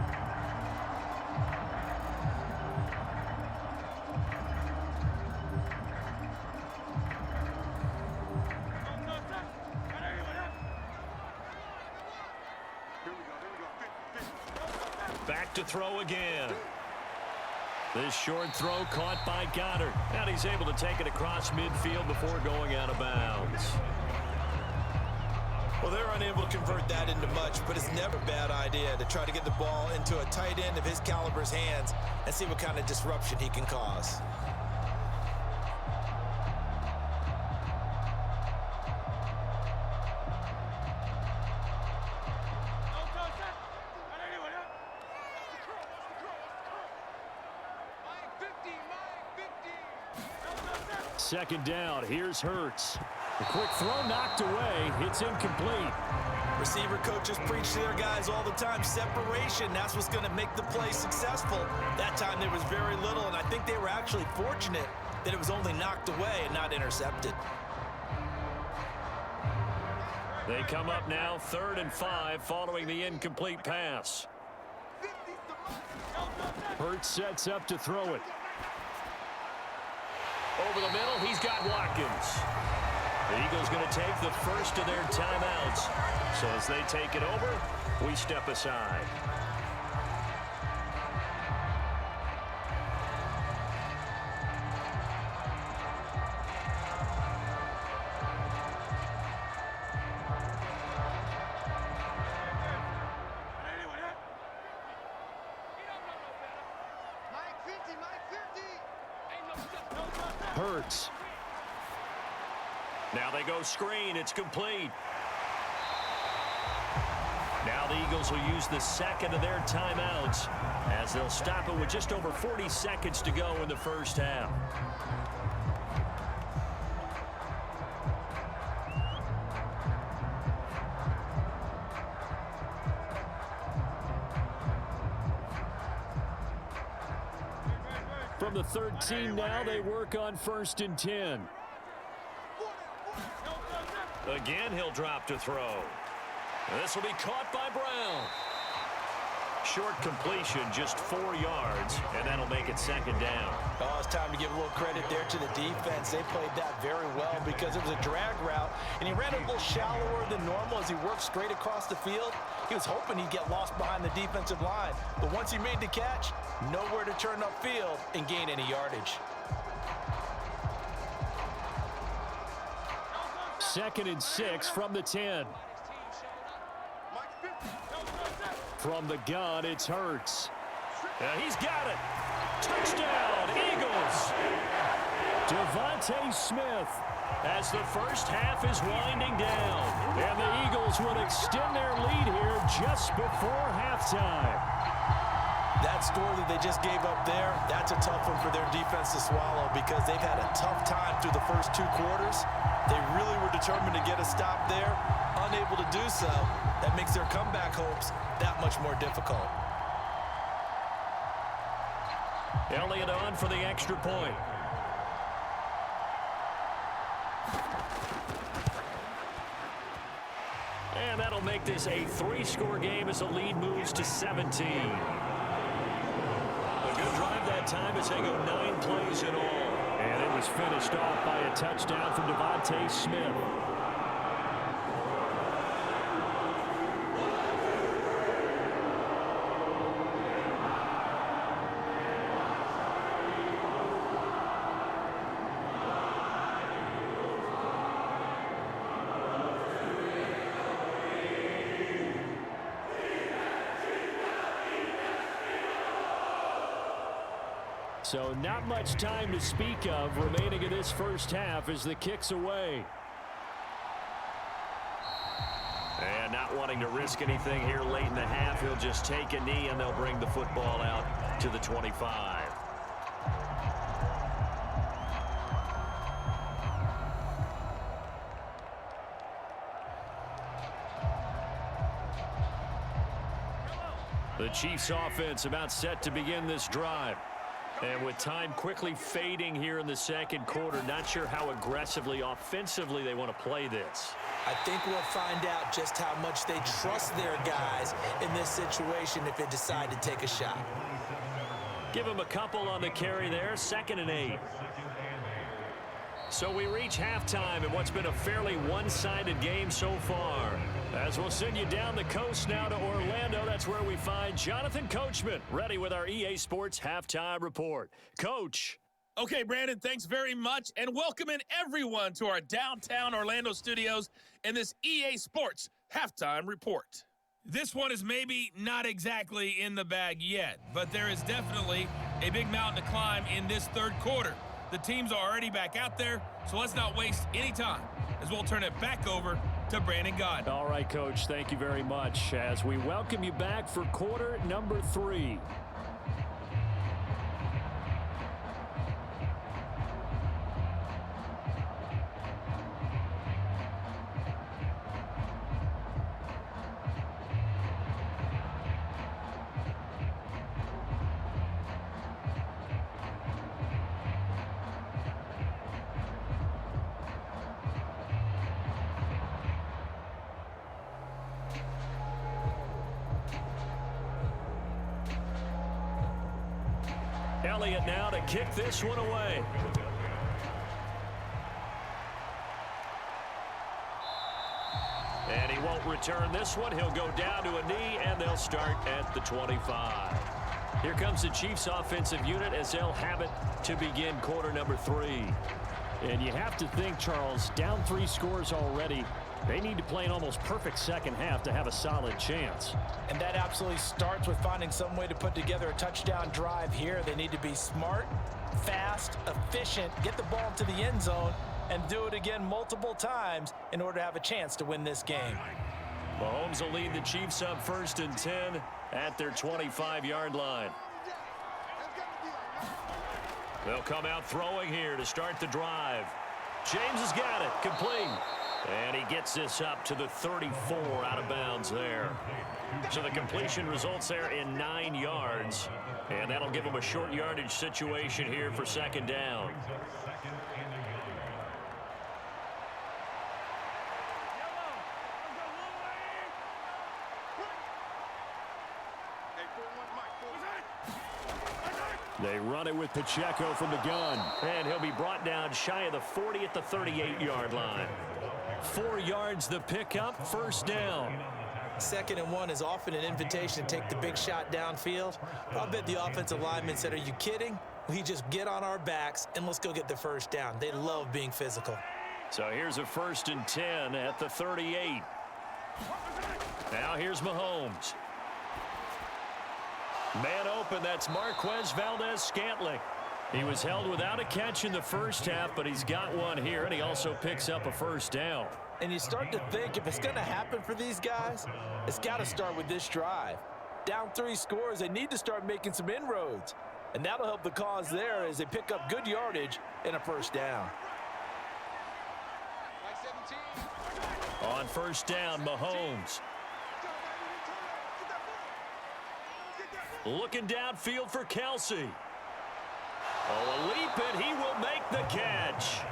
B: Back to throw again. This short throw caught by Goddard. And he's able to take it across midfield before going out of bounds.
C: Well, they're unable to convert that into much, but it's never a bad idea to try to get the ball into a tight end of his caliber's hands and see what kind of disruption he can cause.
B: Second down, here's Hurts. The quick throw knocked away. It's incomplete.
C: Receiver coaches preach to their guys all the time. Separation, that's what's going to make the play successful. That time there was very little, and I think they were actually fortunate that it was only knocked away and not intercepted.
B: They come up now 3rd and 5 following the incomplete pass. Hurts sets up to throw it. Over the middle, he's got Watkins. The Eagles going to take the first of their timeouts. So as they take it over, we step aside. Hurts. Now they go screen. It's complete. Now the Eagles will use the second of their timeouts as they'll stop it with just over 40 seconds to go in the first half. From the 13 now, they work on 1st and 10. Again, he'll drop to throw. This will be caught by Brown. Short completion, just 4 yards, and that'll make it 2nd down.
C: Oh, it's time to give a little credit there to the defense. They played that very well because it was a drag route, and he ran a little shallower than normal as he worked straight across the field. He was hoping he'd get lost behind the defensive line, but once he made the catch, nowhere to turn upfield and gain any yardage.
B: 2nd and 6 from the 10. From the gun, it's Hurts. He's got it. Touchdown, Eagles. Devontae Smith as the first half is winding down. And the Eagles will extend their lead here just before halftime.
C: That score that they just gave up there, that's a tough one for their defense to swallow because they've had a tough time through the first 2 quarters. They really were determined to get a stop there, unable to do so. That makes their comeback hopes that much more difficult.
B: Elliott on for the extra point. And that'll make this a 3-score game as the lead moves to 17. A good drive that time as they go 9 plays in all. And it was finished off by a touchdown from Devontae Smith. So not much time to speak of remaining in this first half as the kick's away. And not wanting to risk anything here late in the half, he'll just take a knee and they'll bring the football out to the 25. The Chiefs offense about set to begin this drive. And with time quickly fading here in the second quarter, not sure how aggressively, offensively they want to play this.
C: I think we'll find out just how much they trust their guys in this situation if they decide to take a shot.
B: Give them a couple on the carry there, 2nd and 8. So we reach halftime in what's been a fairly one-sided game so far. As we'll send you down the coast now to Orlando, that's where we find Jonathan Coachman, ready with our EA Sports Halftime Report. Coach.
D: Okay, Brandon, thanks very much, and welcome in everyone to our downtown Orlando studios in this EA Sports Halftime Report. This one is maybe not exactly in the bag yet, but there is definitely a big mountain to climb in this third quarter. The teams are already back out there, so let's not waste any time as we'll turn it back over to Brandon Gaudin.
B: All right, Coach, thank you very much as we welcome you back for quarter number 3. Elliott now to kick this one away. And he won't return this one. He'll go down to a knee, and they'll start at the 25. Here comes the Chiefs offensive unit as they'll have it to begin quarter number 3. And you have to think, Charles, down 3 scores already. They need to play an almost perfect second half to have a solid chance.
C: And that absolutely starts with finding some way to put together a touchdown drive here. They need to be smart, fast, efficient, get the ball to the end zone, and do it again multiple times in order to have a chance to win this game.
B: Mahomes will lead the Chiefs up 1st and 10 at their 25-yard line. They'll come out throwing here to start the drive. James has got it, complete. And he gets this up to the 34 out of bounds there. So the completion results there in 9 yards. And that'll give him a short yardage situation here for 2nd down. They run it with Pacheco from the gun. And he'll be brought down shy of the 40 at the 38-yard line. 4 yards the pickup, 1st down.
C: 2nd and 1 is often an invitation to take the big shot downfield. I bet the offensive lineman said, are you kidding? We just get on our backs and let's go get the 1st down. They love being physical.
B: So here's a 1st and 10 at the 38. Now here's Mahomes. Man open, that's Marquez Valdez-Scantling. He was held without a catch in the first half, but he's got one here, and he also picks up a 1st down.
C: And you start to think if it's going to happen for these guys, it's got to start with this drive. Down 3 scores, they need to start making some inroads. And that'll help the cause there as they pick up good yardage and a 1st down.
B: On 1st down, Mahomes. Looking downfield for Kelsey. Oh, a leap, and he will make the catch.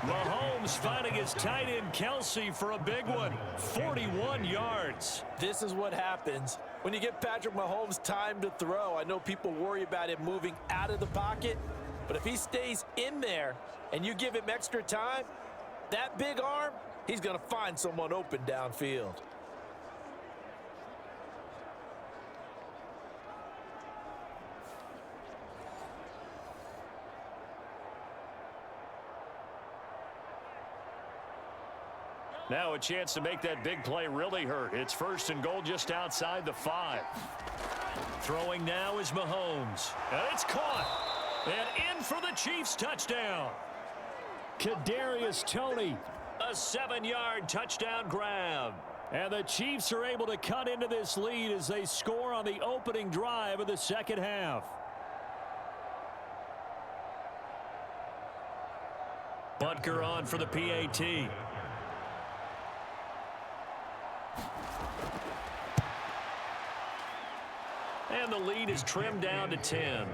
B: Mahomes finding his tight end Kelsey for a big one. 41 yards.
C: This is what happens when you get Patrick Mahomes time to throw. I know people worry about him moving out of the pocket, but if he stays in there and you give him extra time, that big arm, he's going to find someone open downfield.
B: Now a chance to make that big play really hurt. It's 1st and goal just outside the 5. Throwing now is Mahomes. And it's caught. And in for the Chiefs touchdown. Kadarius Toney. A 7-yard touchdown grab. And the Chiefs are able to cut into this lead as they score on the opening drive of the second half. Butker on for the PAT. And the lead is trimmed down to 10.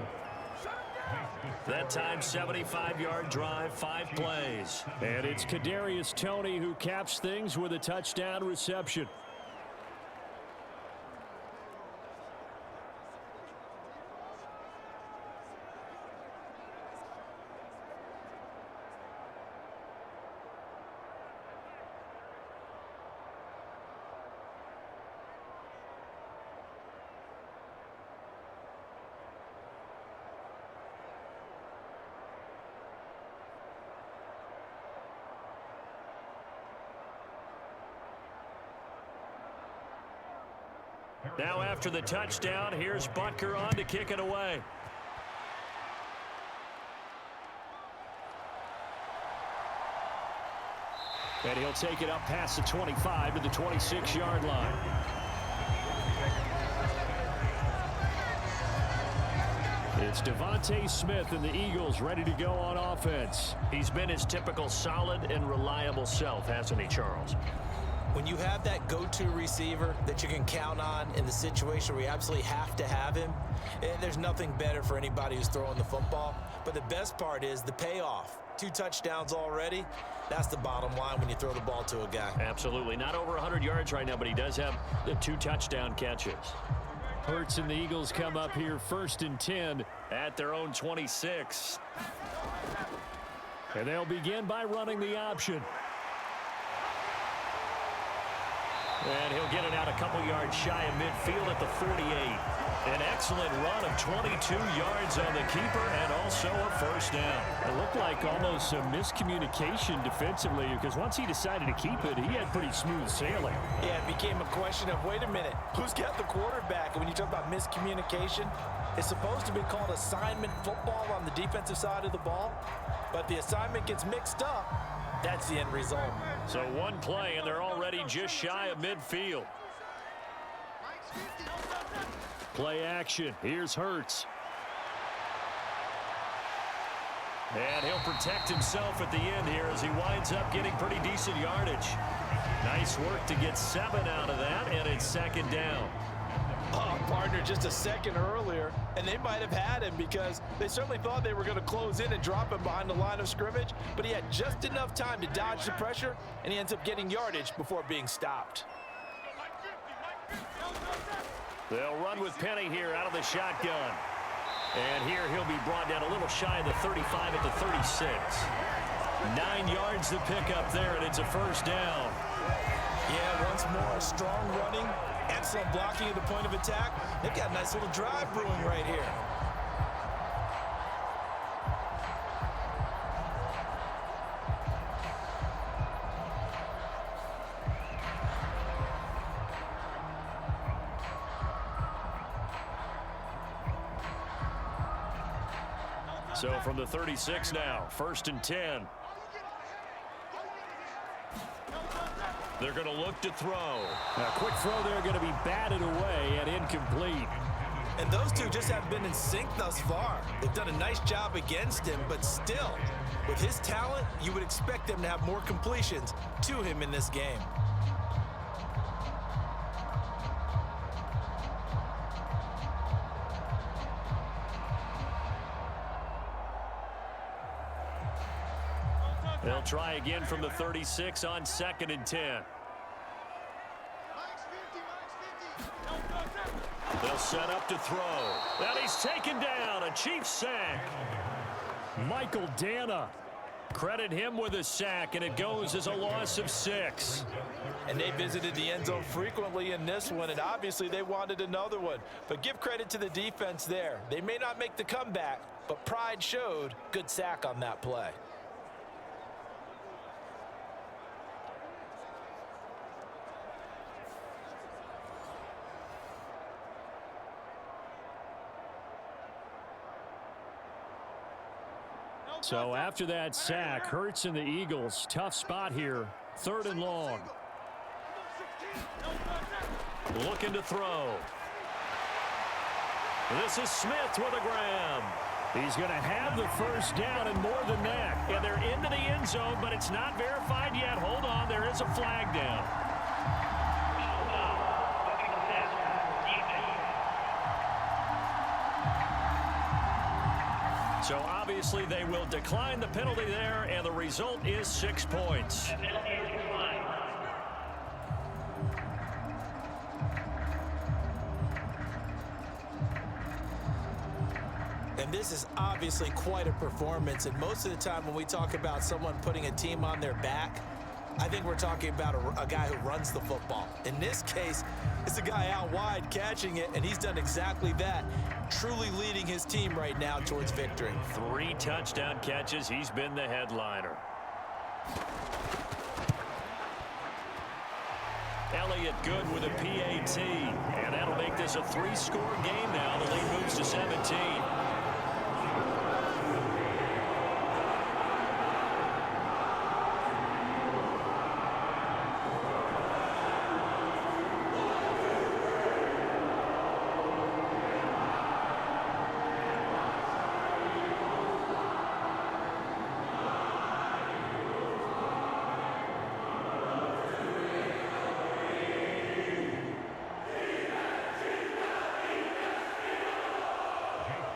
B: That time, 75-yard drive, 5 plays. And it's Kadarius Toney who caps things with a touchdown reception. Now after the touchdown, here's Butker on to kick it away. And he'll take it up past the 25 to the 26-yard line. It's Devontae Smith and the Eagles ready to go on offense. He's been his typical solid and reliable self, hasn't he, Charles?
C: When you have that go-to receiver that you can count on in the situation where you absolutely have to have him, there's nothing better for anybody who's throwing the football. But the best part is the payoff. 2 touchdowns already. That's the bottom line when you throw the ball to a guy.
B: Absolutely. Not over 100 yards right now, but he does have the 2 touchdown catches. Hurts and the Eagles come up here 1st and 10 at their own 26. And they'll begin by running the option. And he'll get it out a couple yards shy of midfield at the 48. An excellent run of 22 yards on the keeper and also a 1st down.
E: It looked like almost some miscommunication defensively because once he decided to keep it, he had pretty smooth sailing.
C: Yeah, it became a question of, wait a minute, who's got the quarterback? And when you talk about miscommunication, it's supposed to be called assignment football on the defensive side of the ball, but the assignment gets mixed up. That's the end result.
B: So 1 play, and they're already just shy of midfield.
E: Play action. Here's Hurts.
B: And he'll protect himself at the end here as he winds up getting pretty decent yardage. Nice work to get 7 out of that, and it's 2nd down.
C: Oh, partner, just a second earlier, and they might have had him because they certainly thought they were going to close in and drop him behind the line of scrimmage, but he had just enough time to dodge the pressure, and he ends up getting yardage before being stopped.
B: They'll run with Penny here out of the shotgun. And here he'll be brought down a little shy of the 35 at the 36. 9 yards to pick up there, and it's a 1st down.
C: Yeah, once more, strong running, excellent blocking at the point of attack. They've got a nice little drive brewing right here.
B: So from the 36 now, 1st and 10. They're going to look to throw.
E: A quick throw there going to be batted away and incomplete.
C: And those two just haven't been in sync thus far. They've done a nice job against him, but still, with his talent, you would expect them to have more completions to him in this game.
B: They'll They'll try again from the 36 on 2nd and 10. They'll set up to throw. And he's taken down. A Chiefs sack.
E: Michael Dana.
B: Credit him with a sack, and it goes as a loss of 6.
C: And they visited the end zone frequently in this one, and obviously they wanted another one. But give credit to the defense there. They may not make the comeback, but pride showed. Good sack on that play.
E: So after that sack, Hurts and the Eagles, tough spot here. 3rd and long.
B: Looking to throw. This is Smith with a grab.
E: He's going to have the first down and more than that.
B: And they're into the end zone, but it's not verified yet. Hold on, there is a flag down. So obviously they will decline the penalty there, and the result is 6 points.
C: And this is obviously quite a performance. And most of the time when we talk about someone putting a team on their back, I think we're talking about a guy who runs the football. In this case, it's a guy out wide catching it, and he's done exactly that, truly leading his team right now towards victory.
B: 3 touchdown catches. He's been the headliner. Elliott good with a PAT, and that'll make this a 3-score game now. The lead moves to 17.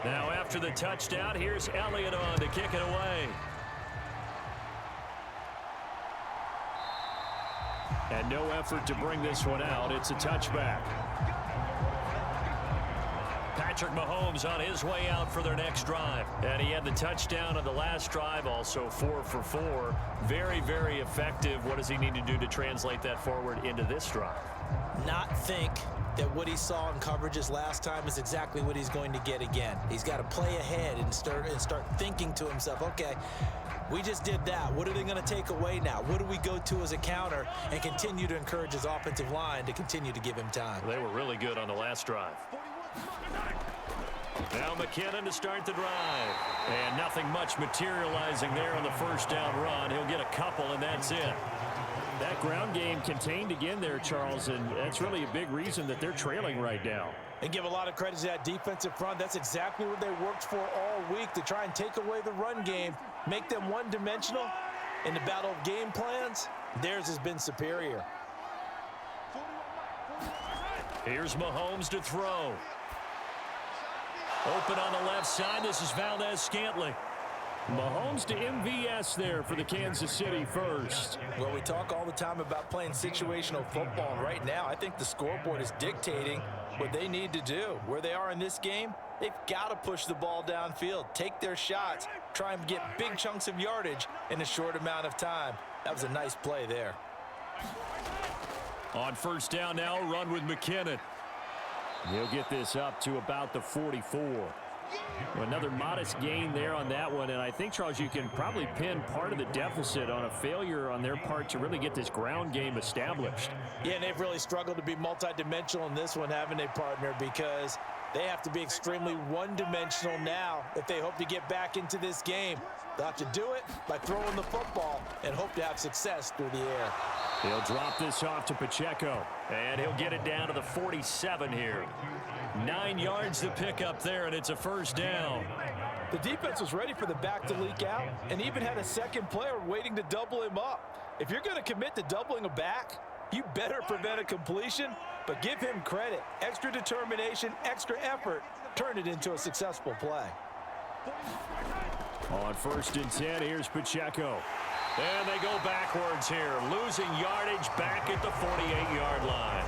B: Now after the touchdown, here's Elliott on to kick it away.
E: And no effort to bring this one out. It's a touchback.
B: Patrick Mahomes on his way out for their next drive. And he had the touchdown on the last drive, also 4 for 4. Very, very effective. What does he need to do to translate that forward into this drive?
C: Not think that what he saw in coverages last time is exactly what he's going to get again. He's got to play ahead and start thinking to himself, okay, we just did that. What are they going to take away now? What do we go to as a counter? And continue to encourage his offensive line to continue to give him time.
B: They were really good on the last drive. Now McKinnon to start the drive. And nothing much materializing there on the first down run. He'll get a couple, and that's it.
E: That ground game contained again there, Charles, and that's really a big reason that they're trailing right now.
C: And give a lot of credit to that defensive front. That's exactly what they worked for all week, to try and take away the run game, make them one-dimensional. In the battle of game plans, theirs has been superior.
B: Here's Mahomes to throw. Open on the left side. This is Valdez-Scantling.
E: Mahomes to MVS there for the Kansas City first.
C: Well, we talk all the time about playing situational football, and right now I think the scoreboard is dictating what they need to do. Where they are in this game, they've got to push the ball downfield, take their shots, try and get big chunks of yardage in a short amount of time. That was a nice play there.
B: On first down now, run with McKinnon.
E: He'll get this up to about the 44. Another modest gain there on that one, and I think, Charles, you can probably pin part of the deficit on a failure on their part to really get this ground game established.
C: Yeah, and they've really struggled to be multidimensional in this one, haven't they, partner? Because they have to be extremely one-dimensional now if they hope to get back into this game. They'll have to do it by throwing the football and hope to have success through the air.
E: He'll drop this off to Pacheco.
B: And he'll get it down to the 47 here. 9 yards to pick up there, and it's a first down.
C: The defense was ready for the back to leak out and even had a second player waiting to double him up. If you're going to commit to doubling a back, you better prevent a completion, but give him credit. Extra determination, extra effort, turn it into a successful play.
E: On first and 10, here's Pacheco.
B: And they go backwards here, losing yardage back at the 48-yard line.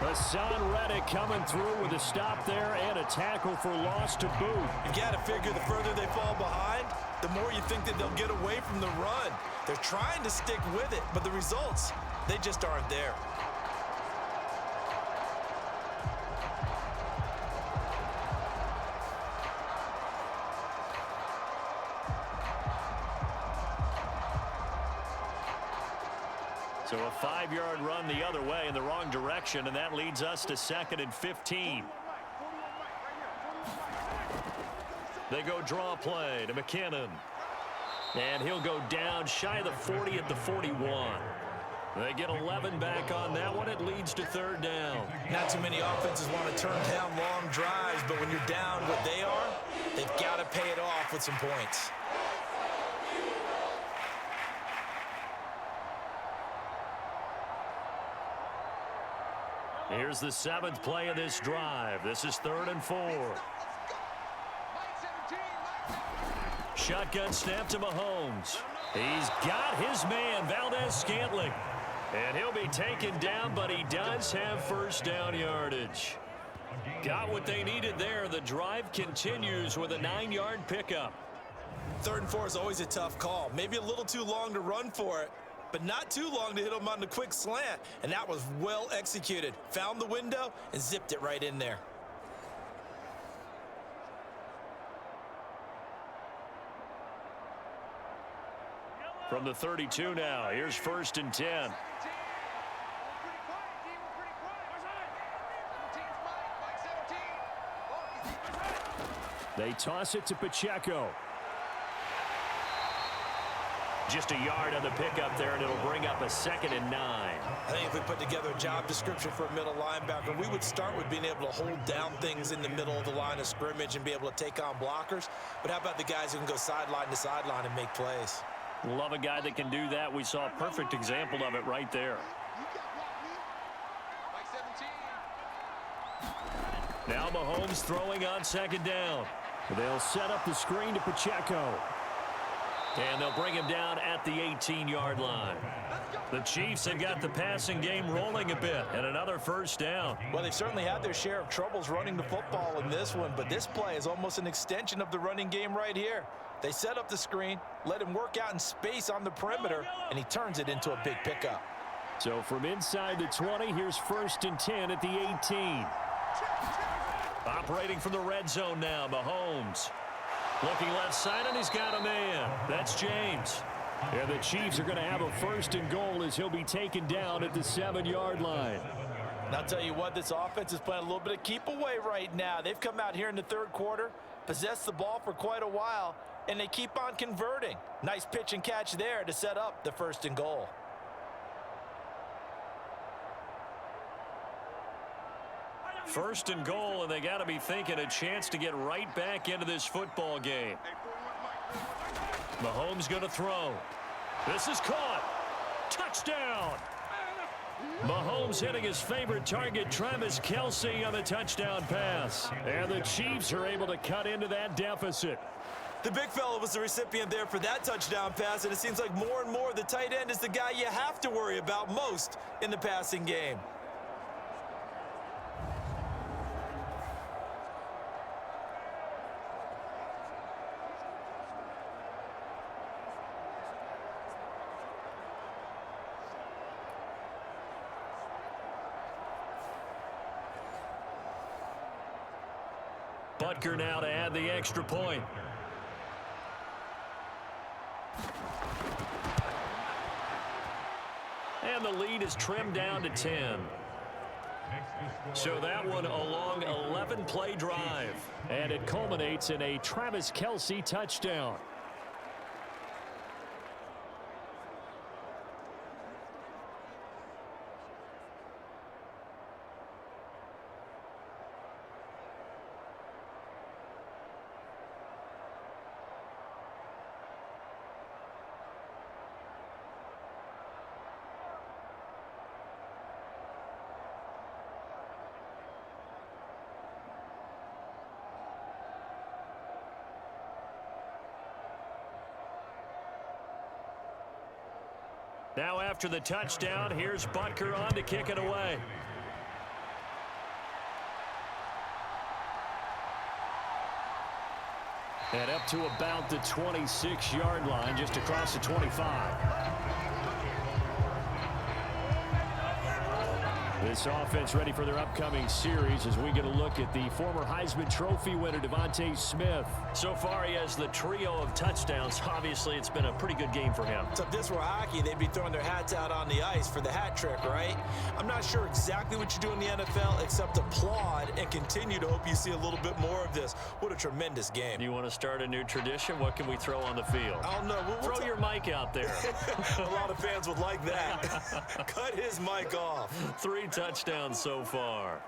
B: Hassan Reddick coming through with a stop there and a tackle for loss to boot.
C: You got to figure the further they fall behind, the more you think that they'll get away from the run. They're trying to stick with it, but the results, they just aren't there.
B: So a 5-yard run the other way in the wrong direction, and that leads us to 2nd and 15. They go draw play to McKinnon. And he'll go down shy of the 40 at the 41. They get 11 back on that one. It leads to 3rd down.
C: Not too many offenses want to turn down long drives, but when you're down what they are, they've got to pay it off with some points.
B: Here's the 7th play of this drive. This is 3rd and 4. Shotgun snap to Mahomes. He's got his man, Valdez-Scantling. And he'll be taken down, but he does have 1st down yardage. Got what they needed there. The drive continues with a 9-yard pickup.
C: 3rd and 4 is always a tough call. Maybe a little too long to run for it, but not too long to hit him on the quick slant. And that was well executed. Found the window and zipped it right in there.
B: From the 32 now, here's 1st and 10. They toss it to Pacheco. Just a yard on the pickup there, and it'll bring up a 2nd and 9.
C: I think if we put together a job description for a middle linebacker, we would start with being able to hold down things in the middle of the line of scrimmage and be able to take on blockers. But how about the guys who can go sideline to sideline and make plays?
B: Love a guy that can do that. We saw a perfect example of it right there. Now Mahomes throwing on 2nd down. They'll set up the screen to Pacheco. And they'll bring him down at the 18-yard line. The Chiefs have got the passing game rolling a bit, and another 1st down.
C: Well, they've certainly had their share of troubles running the football in this one, but this play is almost an extension of the running game right here. They set up the screen, let him work out in space on the perimeter, and he turns it into a big pickup.
B: So from inside the 20, here's 1st and 10 at the 18. Operating from the red zone now, Mahomes. Looking left side, and he's got a man. That's James. And the Chiefs are going to have a 1st and goal as he'll be taken down at the 7-yard line.
C: And I'll tell you what, this offense is playing a little bit of keep away right now. They've come out here in the 3rd quarter, possessed the ball for quite a while, and they keep on converting. Nice pitch and catch there to set up the 1st and goal.
B: First and goal, and they got to be thinking a chance to get right back into this football game. Mahomes going to throw. This is caught. Touchdown. Mahomes hitting his favorite target, Travis Kelce, on the touchdown pass. And the Chiefs are able to cut into that deficit.
C: The big fella was the recipient there for that touchdown pass, and it seems like more and more the tight end is the guy you have to worry about most in the passing game.
B: Butker now to add the extra point. And the lead is trimmed down to 10. So that one a long 11-play drive. And it culminates in a Travis Kelce touchdown.
E: Now after the touchdown, here's Butker on to kick it away. And up to about the 26-yard line, just across the 25. This offense ready for their upcoming series as we get a look at the former Heisman Trophy winner, Devontae Smith. So far, he has the trio of touchdowns. Obviously, it's been a pretty good game for him.
C: So if this were hockey, they'd be throwing their hats out on the ice for the hat trick, right? I'm not sure exactly what you do in the NFL except applaud and continue to hope you see a little bit more of this. What a tremendous game.
E: You want to start a new tradition? What can we throw on the field?
C: I don't know.
E: Throw your mic out there.
C: A lot of fans would like that. Cut his mic off.
E: 3 touchdowns so far.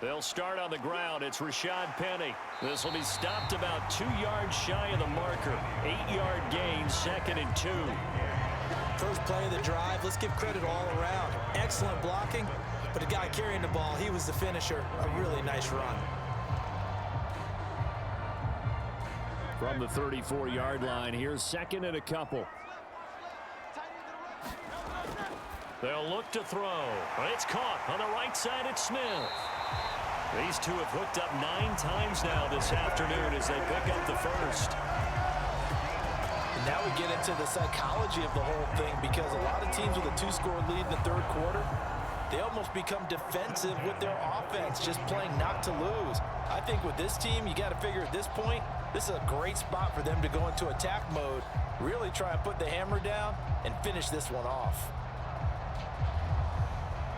E: They'll start on the ground. It's Rashad Penny. This will be stopped about 2 yards shy of the marker. 8-yard gain, 2nd and 2.
C: First play of the drive. Let's give credit all around. Excellent blocking, but the guy carrying the ball, he was the finisher. A really nice run.
E: From the 34-yard line, here's 2nd and a couple. They'll look to throw. It's caught on the right side. It's Smith. These two have hooked up 9 times now this afternoon as they pick up the first.
C: And now we get into the psychology of the whole thing, because a lot of teams with a 2-score lead in the third quarter, they almost become defensive with their offense, just playing not to lose. I think with this team, you got to figure at this point, this is a great spot for them to go into attack mode, really try and put the hammer down and finish this one off.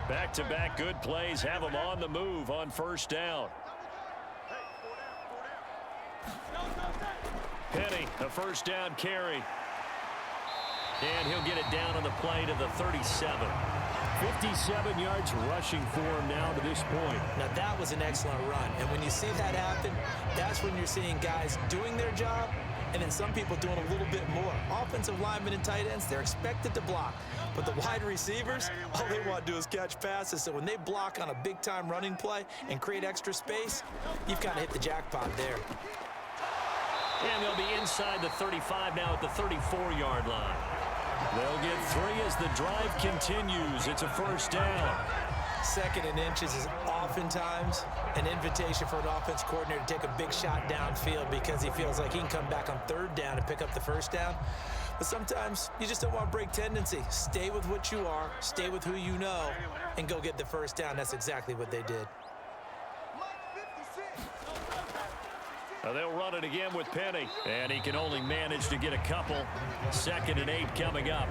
E: Back-to-back good plays have them on the move on first down. Penny, a first down carry. And he'll get it down on the play to the 37. 57 yards rushing for him now to this point.
C: Now that was an excellent run. And when you see that happen, that's when you're seeing guys doing their job and then some people doing a little bit more. Offensive linemen and tight ends, they're expected to block. But the wide receivers, all they want to do is catch passes. So when they block on a big-time running play and create extra space, you've kind of hit the jackpot there.
E: And they'll be inside the 35 now at the 34-yard line. They'll get 3 as the drive continues. It's a first down.
C: 2nd and inches is oftentimes an invitation for an offense coordinator to take a big shot downfield because he feels like he can come back on 3rd down and pick up the first down. But sometimes you just don't want to break tendency. Stay with what you are, stay with who you know, and go get the first down. That's exactly what they did.
E: Now they'll run it again with Penny, and he can only manage to get a couple. 2nd and 8 coming up.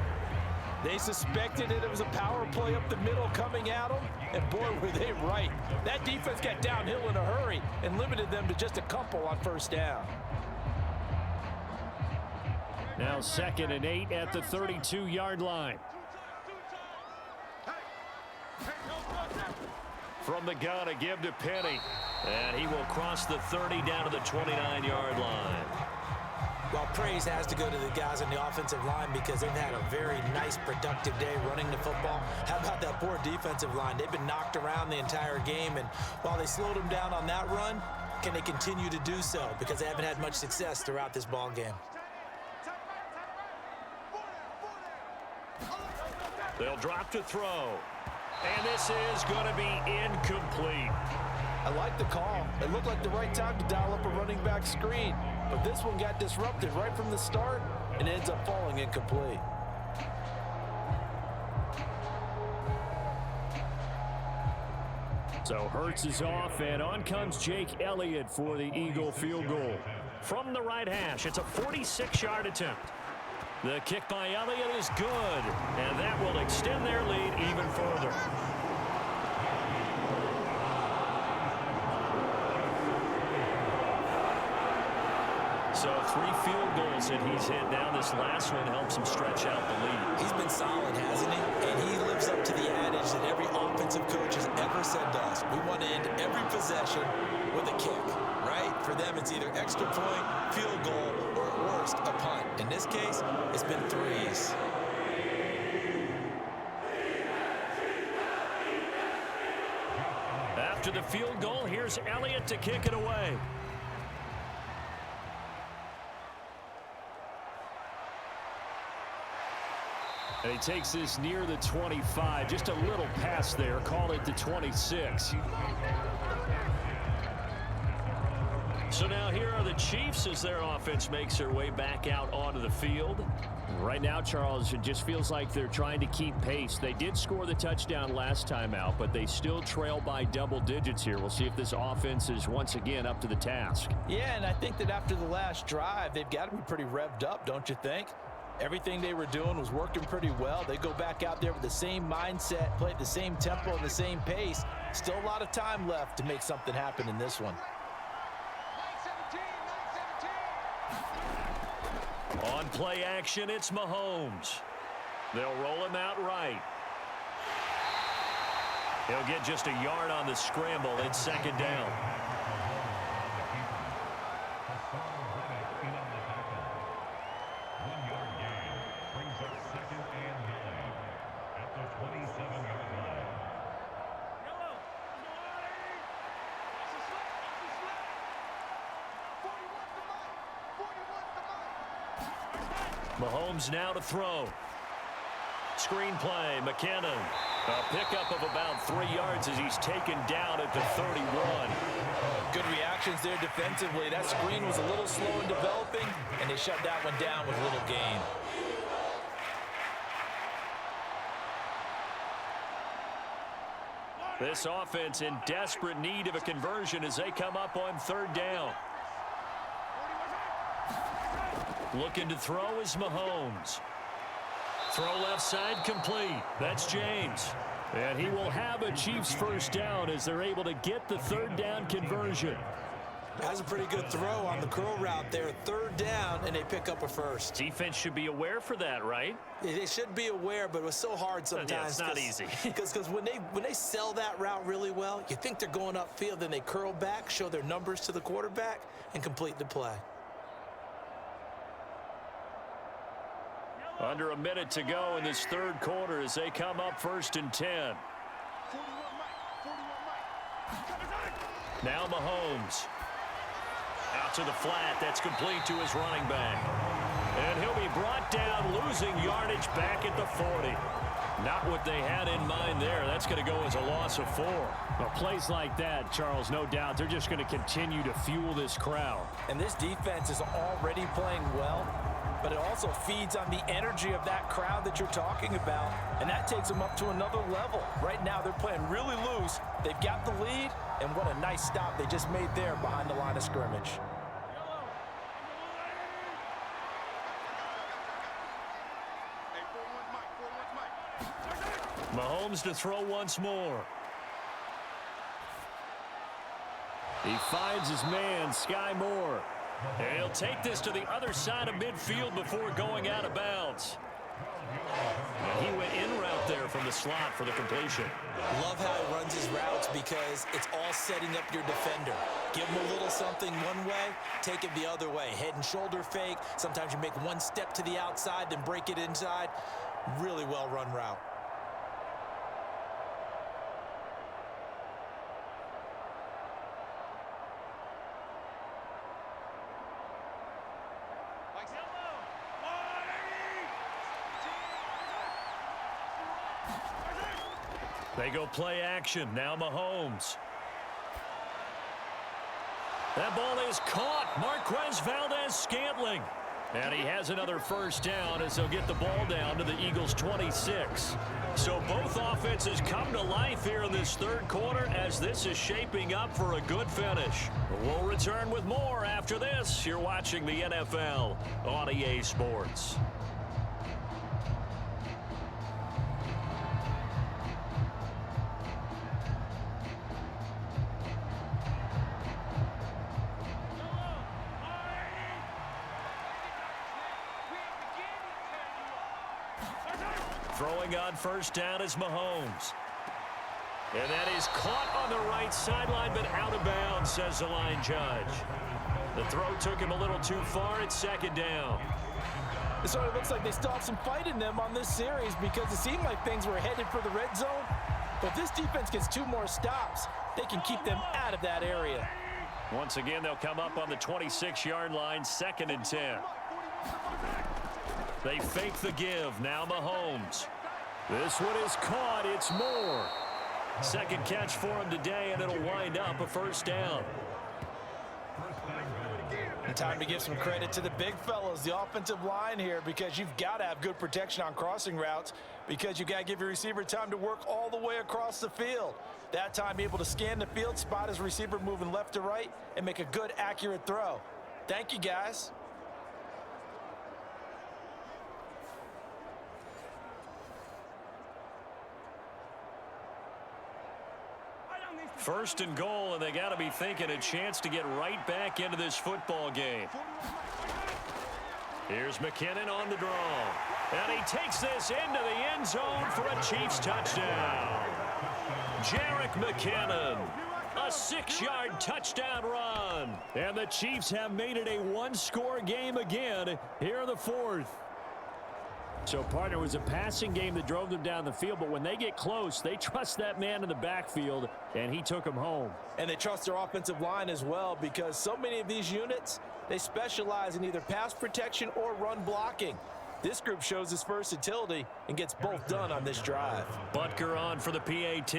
C: They suspected it was a power play up the middle coming at them, and boy, were they right. That defense got downhill in a hurry and limited them to just a couple on first down.
E: Now 2nd and 8 at the 32-yard line. From the gun, a give to Penny. And he will cross the 30 down to the 29-yard line.
C: Well, praise has to go to the guys on the offensive line because they've had a very nice, productive day running the football. How about that poor defensive line? They've been knocked around the entire game, and while they slowed them down on that run, can they continue to do so? Because they haven't had much success throughout this ball game.
E: They'll drop to throw. And this is going to be incomplete.
C: I like the call. It looked like the right time to dial up a running back screen. But this one got disrupted right from the start and ends up falling incomplete.
E: So Hurts is off, and on comes Jake Elliott for the Eagle field goal. From the right hash, it's a 46-yard attempt. The kick by Elliott is good, and that will extend their lead even further. So 3 field goals that he's hit now. This last one helps him stretch out the lead.
C: He's been solid, hasn't he? And he lives up to the adage that every offensive coach has ever said to us. We want to end every possession with a kick, right? For them, it's either extra point, field goal, or at worst, a punt. In this case, it's been 3s.
E: After the field goal, here's Elliott to kick it away.
B: And he takes this near the 25. Just a little pass there. Call it the 26. So now here are the Chiefs as their offense makes their way back out onto the field. Right now, Charles, it just feels like they're trying to keep pace. They did score the touchdown last time out, but they still trail by double digits here. We'll see if this offense is once again up to the task.
C: Yeah, and I think that after the last drive, they've got to be pretty revved up, don't you think? Everything they were doing was working pretty well. They go back out there with the same mindset, play at the same tempo and the same pace. Still a lot of time left to make something happen in this one.
B: On play action, it's Mahomes. They'll roll him out right. He'll get just a yard on the scramble. It's second down. Mahomes now to throw. Screen play, McKinnon. A pickup of about 3 yards as he's taken down at the 31.
C: Good reactions there defensively. That screen was a little slow in developing, and they shut that one down with little gain.
B: This offense in desperate need of a conversion as they come up on third down. Looking to throw is Mahomes. Throw left side complete. That's James. And he will have a Chiefs first down as they're able to get the third down conversion.
C: That's a pretty good throw on the curl route there. Third down, and they pick up a first.
B: Defense should be aware for that, right?
C: They should be aware, but it was so hard sometimes.
B: Yeah, it's not easy.
C: Because when they sell that route really well, you think they're going upfield, then they curl back, show their numbers to the quarterback, and complete the play.
B: Under a minute to go in this third quarter as they come up first and 10. Now Mahomes. Out to the flat. That's complete to his running back. And he'll be brought down, losing yardage back at the 40. Not what they had in mind there. That's going to go as a loss of 4. Well, plays like that, Charles, no doubt, they're just going to continue to fuel this crowd.
C: And this defense is already playing well, but it also feeds on the energy of that crowd that you're talking about, and that takes them up to another level. Right now, they're playing really loose. They've got the lead, and what a nice stop they just made there behind the line of scrimmage.
B: Mahomes to throw once more. He finds his man, Sky Moore. And he'll take this to the other side of midfield before going out of bounds. And he went in route there from the slot for the completion.
C: Love how he runs his routes because it's all setting up your defender. Give him a little something one way, take it the other way. Head and shoulder fake. Sometimes you make one step to the outside, then break it inside. Really well run route.
B: They go play action. Now Mahomes. That ball is caught. Marquez Valdez-Scantling. And he has another first down as they'll get the ball down to the Eagles' 26. So both offenses come to life here in this third quarter as this is shaping up for a good finish. We'll return with more after this. You're watching the NFL on EA Sports. Throwing on first down is Mahomes. And that is caught on the right sideline, but out of bounds, says the line judge. The throw took him a little too far. It's second down.
C: It sort of looks like they still have some fight in them on this series because it seemed like things were headed for the red zone. But if this defense gets 2 more stops, they can keep them out of that area.
B: Once again, they'll come up on the 26-yard line, second and 10. They fake the give. Now Mahomes. This one is caught. It's Moore. Second catch for him today, and it'll wind up a first down.
C: And time to give some credit to the big fellas, the offensive line here, because you've got to have good protection on crossing routes, because you've got to give your receiver time to work all the way across the field. That time able to scan the field, spot his receiver moving left to right, and make a good, accurate throw. Thank you, guys.
B: First and goal, and they got to be thinking a chance to get right back into this football game. Here's McKinnon on the draw. And he takes this into the end zone for a Chiefs touchdown. Jerick McKinnon, a 6-yard touchdown run. And the Chiefs have made it a one-score game again here in the fourth. So, partner, it was a passing game that drove them down the field, but when they get close, they trust that man in the backfield, and he took them home.
C: And they trust their offensive line as well, because so many of these units, they specialize in either pass protection or run blocking. This group shows its versatility and gets both done on this drive.
B: Butker on for the PAT.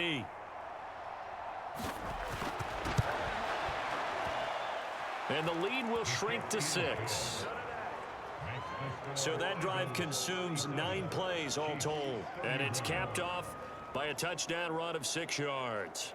B: And the lead will shrink to 6. So that drive consumes 9 plays all told. And it's capped off by a touchdown run of 6 yards.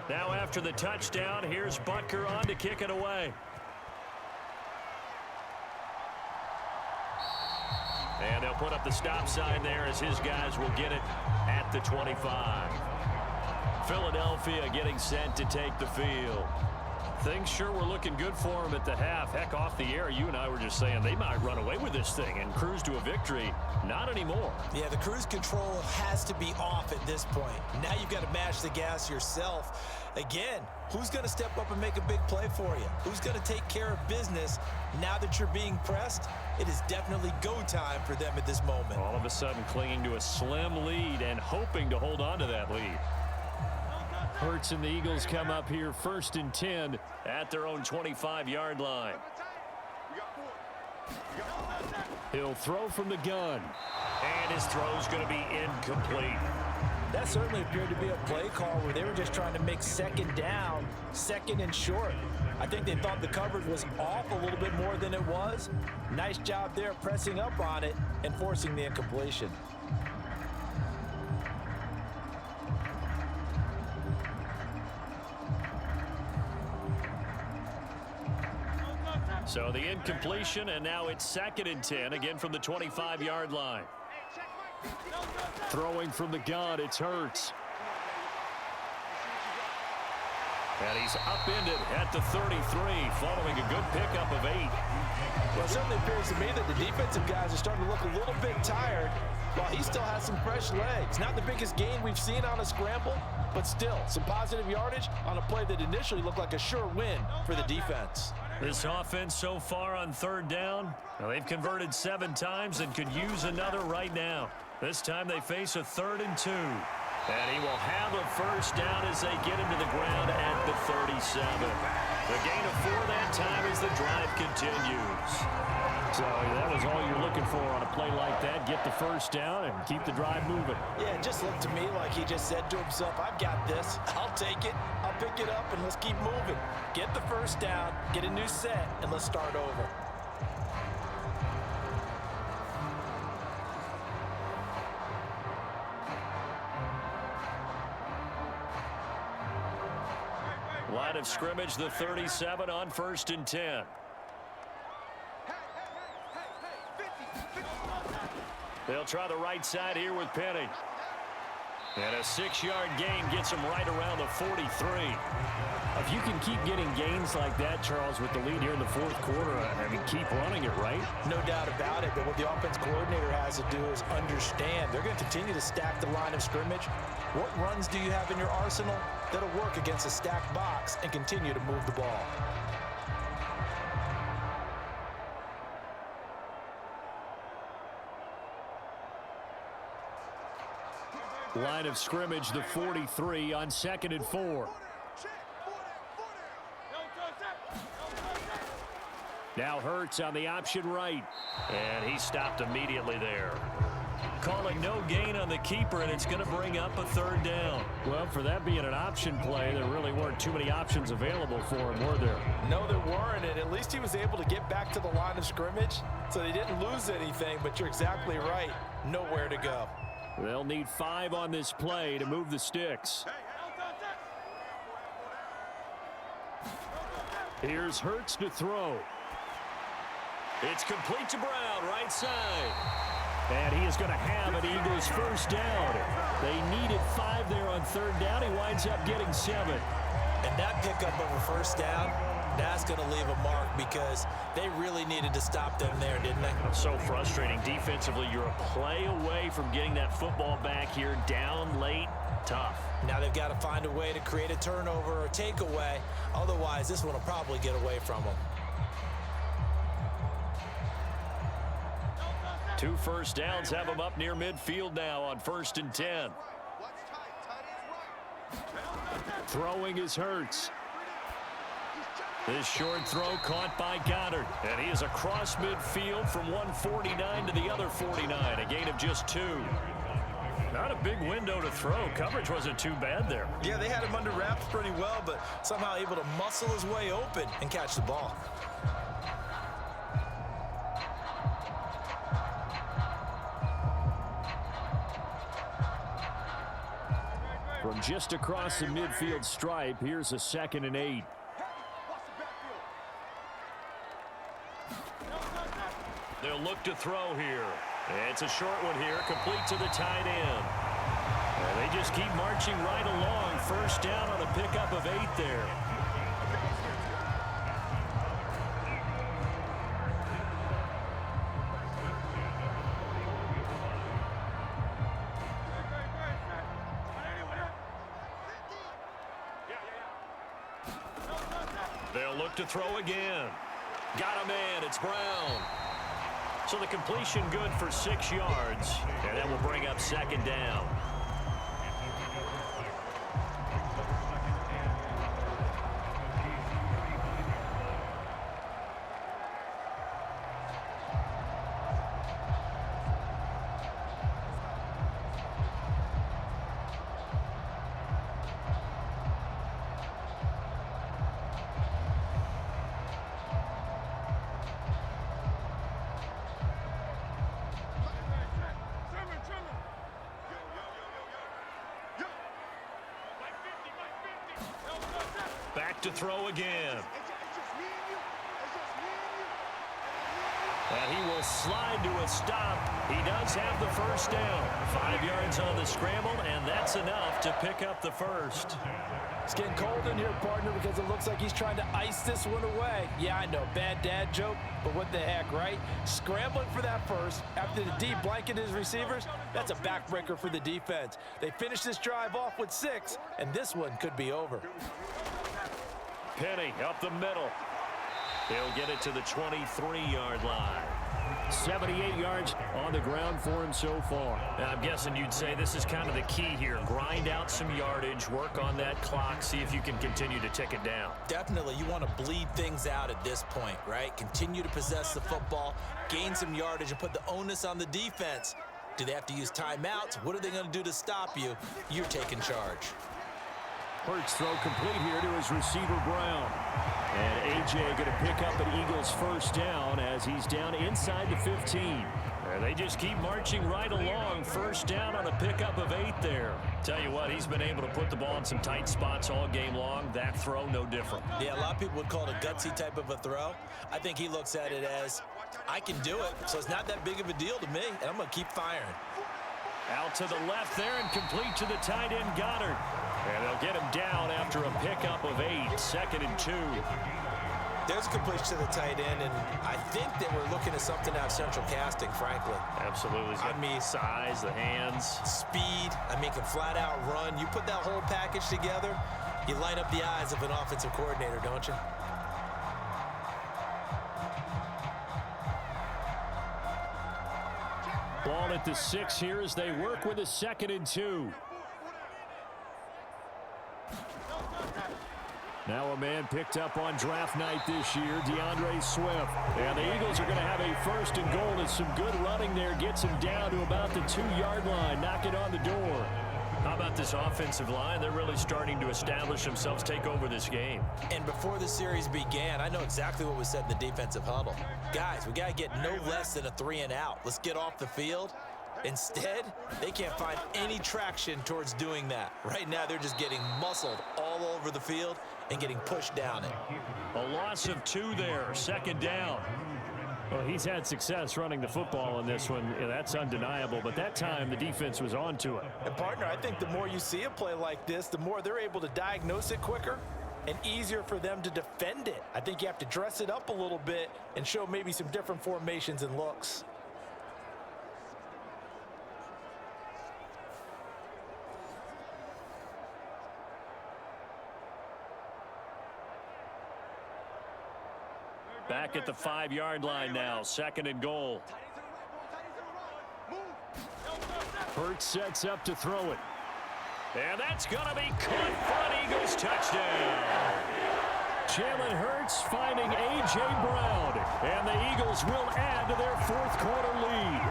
B: Now after the touchdown, here's Butker on to kick it away. And they'll put up the stop sign there as his guys will get it at the 25. Philadelphia getting set to take the field. Things sure were looking good for him at the half. Heck, off the air, you and I were just saying they might run away with this thing and cruise to a victory. Not anymore.
C: Yeah, the cruise control has to be off at this point. Now you've got to mash the gas yourself. Again, who's going to step up and make a big play for you? Who's going to take care of business now that you're being pressed? It is definitely go time for them at this moment.
B: All of a sudden clinging to a slim lead and hoping to hold on to that lead. Hurts and the Eagles come up here 1st and 10 at their own 25-yard line. He'll throw from the gun. And his throw's going to be incomplete.
C: That certainly appeared to be a play call where they were just trying to make second down, second and short. I think they thought the coverage was off a little bit more than it was. Nice job there pressing up on it and forcing the incompletion.
B: So the incompletion, and now it's 2nd and 10, again from the 25-yard line. Throwing from the gun, it's Hurts. And he's upended at the 33, following a good pickup of 8.
C: Well, it certainly appears to me that the defensive guys are starting to look a little bit tired, while he still has some fresh legs. Not the biggest gain we've seen on a scramble, but still some positive yardage on a play that initially looked like a sure win for the defense.
B: This offense so far on 3rd down, well, they've converted 7 times and could use another right now. This time they face a 3rd and 2. And he will have a first down as they get him to the ground at the 37. The gain of 4 that time as the drive continues. So that was all you're looking for on a play like that. Get the first down and keep the drive moving.
C: Yeah, it just looked to me like he just said to himself, I've got this. I'll take it. I'll pick it up, and let's keep moving. Get the first down, get a new set, and let's start over.
B: Line of scrimmage, the 37 on 1st and 10. They'll try the right side here with Penny. And a 6-yard gain gets him right around the 43. If you can keep getting gains like that, Charles, with the lead here in the fourth quarter, I mean, keep running it, right?
C: No doubt about it, but what the offense coordinator has to do is understand they're going to continue to stack the line of scrimmage. What runs do you have in your arsenal that'll work against a stacked box and continue to move the ball?
B: Line of scrimmage, the 43 on 2nd and 4. Now Hurts on the option right. And he stopped immediately there. Calling no gain on the keeper, and it's going to bring up a 3rd down. Well, for that being an option play, there really weren't too many options available for him, were there?
C: No, there weren't, and at least he was able to get back to the line of scrimmage, so they didn't lose anything, but you're exactly right. Nowhere to go.
B: They'll need 5 on this play to move the sticks. Here's Hurts to throw. It's complete to Brown, right side. And he is going to have an Eagles first down. They needed 5 there on 3rd down. He winds up getting 7.
C: And that pickup of a first down, that's going to leave a mark because they really needed to stop them there, didn't they?
B: So frustrating. Defensively, you're a play away from getting that football back here down late. Tough.
C: Now they've got to find a way to create a turnover or takeaway. Otherwise, this one will probably get away from them.
B: 2 first downs have him up near midfield now on 1st and 10. Throwing is Hurts. This short throw caught by Goddard. And he is across midfield from 149 to the other 49. A gain of just 2. Not a big window to throw. Coverage wasn't too bad there.
C: Yeah, they had him under wraps pretty well, but somehow able to muscle his way open and catch the ball.
B: From just across the midfield stripe, here's a 2nd and 8. They'll look to throw here. It's a short one here, complete to the tight end. And they just keep marching right along. First down on a pickup of 8 there. They'll look to throw again. Got a man. It's Brown. So the completion good for 6 yards. And that will bring up 2nd down. Back to throw again. And he will slide to a stop. He does have the first down. 5 yards on the scramble, and that's enough to pick up the first.
C: It's getting cold in here, partner, because it looks like he's trying to ice this one away. Yeah, I know, bad dad joke, but what the heck, right? Scrambling for that first after the deep blanket his receivers, that's a backbreaker for the defense. They finish this drive off with 6, and this one could be over.
B: Penny up the middle. He'll get it to the 23-yard line. 78 yards on the ground for him so far. Now, I'm guessing you'd say this is kind of the key here. Grind out some yardage, work on that clock, see if you can continue to tick it down.
C: Definitely, you want to bleed things out at this point, right? Continue to possess the football, gain some yardage, and put the onus on the defense. Do they have to use timeouts? What are they going to do to stop you? You're taking charge.
B: Hurts throw complete here to his receiver, Brown. And A.J. going to pick up an Eagles first down as he's down inside the 15. And they just keep marching right along. First down on a pickup of 8 there. Tell you what, he's been able to put the ball in some tight spots all game long. That throw, no different.
C: Yeah, a lot of people would call it a gutsy type of a throw. I think he looks at it as, I can do it, so it's not that big of a deal to me, and I'm going to keep firing.
B: Out to the left there and complete to the tight end Goddard. And they'll get him down after a pickup of 8, 2nd and 2.
C: There's a completion to the tight end, and I think that we're looking at something out of central casting, frankly.
B: Absolutely.
C: I mean,
B: size, the hands.
C: Speed, can flat out run. You put that whole package together, you light up the eyes of an offensive coordinator, don't you?
B: Ball at the 6 here as they work with a 2nd and 2. Now a man picked up on draft night this year, DeAndre Swift. And the Eagles are going to have a 1st and goal as some good running there gets him down to about the 2-yard line, knock it on the door. How about this offensive line? They're really starting to establish themselves, take over this game.
C: And before the series began, I know exactly what was said in the defensive huddle. Guys, we got to get no less than a 3 and out. Let's get off the field. Instead, they can't find any traction towards doing that. Right now, they're just getting muscled all over the field and getting pushed down it.
B: A loss of 2 there, 2nd down. Well, he's had success running the football in this one. Yeah, that's undeniable, but that time the defense was on to it.
C: And partner, I think the more you see a play like this, the more they're able to diagnose it quicker and easier for them to defend it. I think you have to dress it up a little bit and show maybe some different formations and looks.
B: Back at the 5-yard line now, 2nd and goal. Hurts sets up to throw it. And that's going to be caught for an Eagles touchdown. Jalen Hurts finding A.J. Brown. And the Eagles will add to their 4th quarter lead.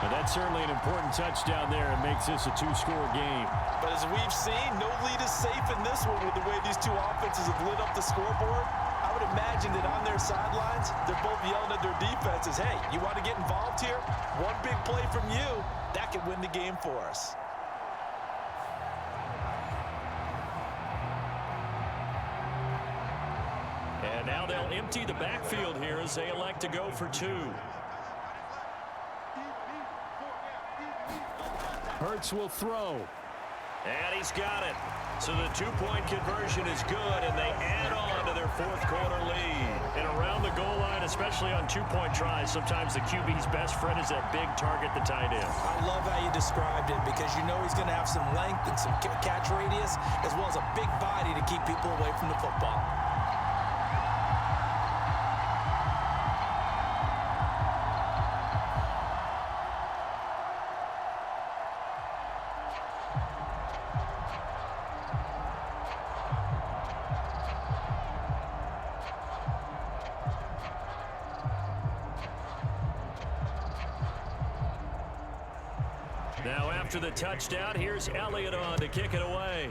B: And that's certainly an important touchdown there and makes this a 2-score game.
C: But as we've seen, no lead is safe in this one with the way these two offenses have lit up the scoreboard. I would imagine that on their sidelines, they're both yelling at their defenses, hey, you want to get involved here? One big play from you, that could win the game for us.
B: And now they'll empty the backfield here as they elect to go for 2. Hurts will throw. And he's got it. So the 2-point conversion is good, and they add on to their 4th quarter lead. And around the goal line, especially on 2-point tries, sometimes the QB's best friend is that big target, the tight end.
C: I love how you described it because you know he's going to have some length and some catch radius as well as a big body to keep people away from the football.
B: Now after the touchdown, here's Elliott on to kick it away.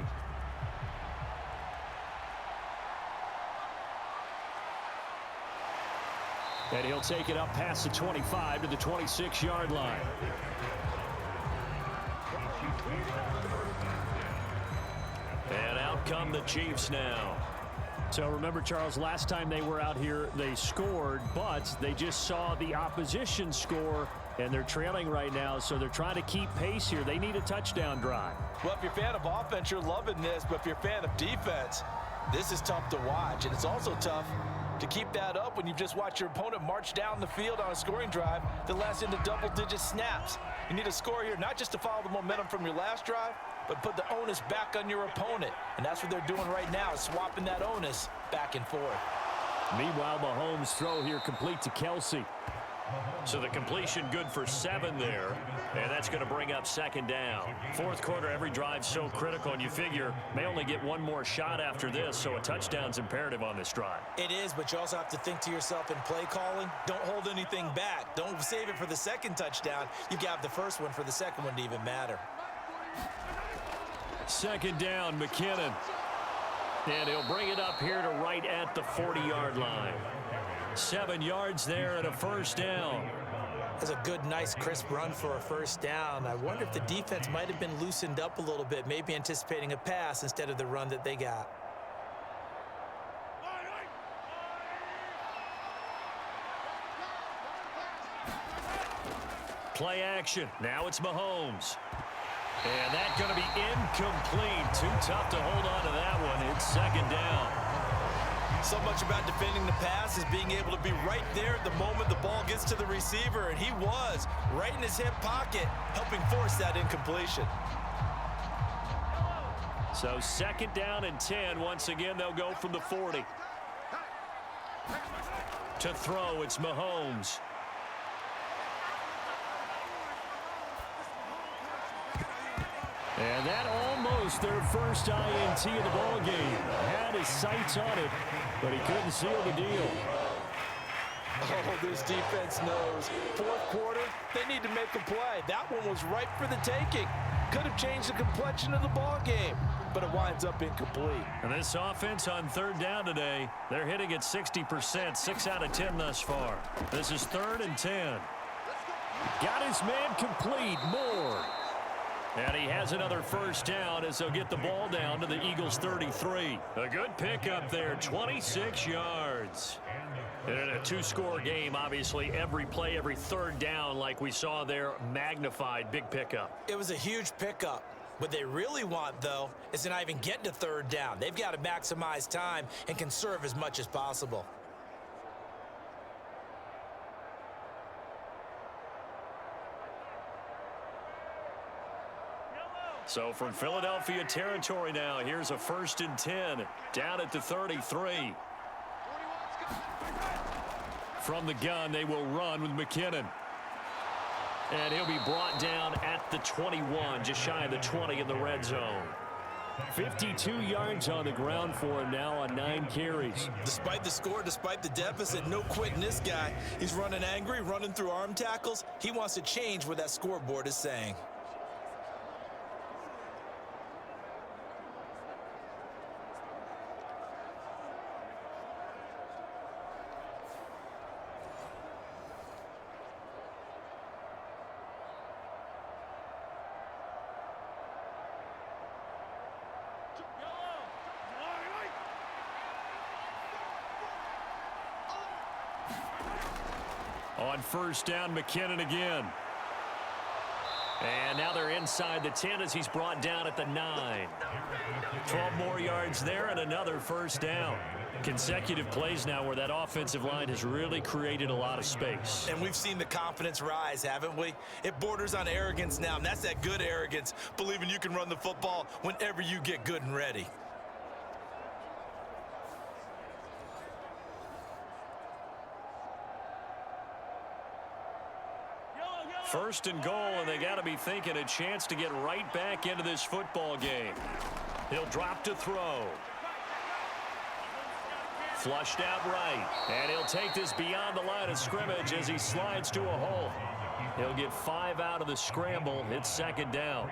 B: And he'll take it up past the 25 to the 26-yard line. And out come the Chiefs now. So remember, Charles, last time they were out here, they scored, but they just saw the opposition score, and they're trailing right now, so they're trying to keep pace here. They need a touchdown drive.
C: Well, if you're a fan of offense, you're loving this, but if you're a fan of defense, this is tough to watch, and it's also tough to keep that up when you've just watched your opponent march down the field on a scoring drive that lasts into double-digit snaps. You need a score here, not just to follow the momentum from your last drive, but put the onus back on your opponent. And that's what they're doing right now, is swapping that onus back and forth.
B: Meanwhile, Mahomes' throw here complete to Kelsey. So the completion good for 7 there, and that's going to bring up 2nd down. 4th quarter, every drive's so critical, and you figure may only get one more shot after this, so a touchdown's imperative on this drive.
C: It is, but you also have to think to yourself in play calling, don't hold anything back. Don't save it for the 2nd touchdown. You've got the 1st one for the 2nd one to even matter.
B: 2nd down, McKinnon. And he'll bring it up here to right at the 40-yard line. 7 yards there and a 1st down.
C: That's a good, nice, crisp run for a 1st down. I wonder if the defense might have been loosened up a little bit, maybe anticipating a pass instead of the run that they got.
B: Play action. Now it's Mahomes. And that's going to be incomplete. Too tough to hold on to that one. It's second down.
C: So much about defending the pass is being able to be right there at the moment the ball gets to the receiver, and he was right in his hip pocket, helping force that incompletion.
B: So second down and 10. Once again, they'll go from the 40. To throw, it's Mahomes. And that almost their first INT of the ball game. Had his sights on it, but he couldn't seal the deal.
C: Oh, this defense knows. Fourth quarter, they need to make a play. That one was ripe for the taking. Could have changed the complexion of the ball game, but it winds up incomplete.
B: And this offense on third down today, they're hitting at 60%, 6 out of 10 thus far. This is 3rd and 10. Got his man complete, Moore. And he has another first down as they'll get the ball down to the Eagles' 33. A good pickup there, 26 yards. And in a two-score game, obviously, every play, every third down, like we saw there, magnified, big pickup.
C: It was a huge pickup. What they really want, though, is to not even get to third down. They've got to maximize time and conserve as much as possible.
B: So from Philadelphia territory now, here's a 1st and 10 down at the 33. From the gun, they will run with McKinnon. And he'll be brought down at the 21, just shy of the 20 in the red zone. 52 yards on the ground for him now on 9 carries.
C: Despite the score, despite the deficit, no quitting this guy. He's running angry, running through arm tackles. He wants to change what that scoreboard is saying.
B: On first down, McKinnon again. And now they're inside the 10 as he's brought down at the 9. 12 more yards there and another first down. Consecutive plays now where that offensive line has really created a lot of space.
C: And we've seen the confidence rise, haven't we? It borders on arrogance now, and that's that good arrogance, believing you can run the football whenever you get good and ready.
B: First and goal, and they got to be thinking a chance to get right back into this football game. He'll drop to throw. Flushed out right, and he'll take this beyond the line of scrimmage as he slides to a hole. He'll get 5 out of the scramble. It's second down.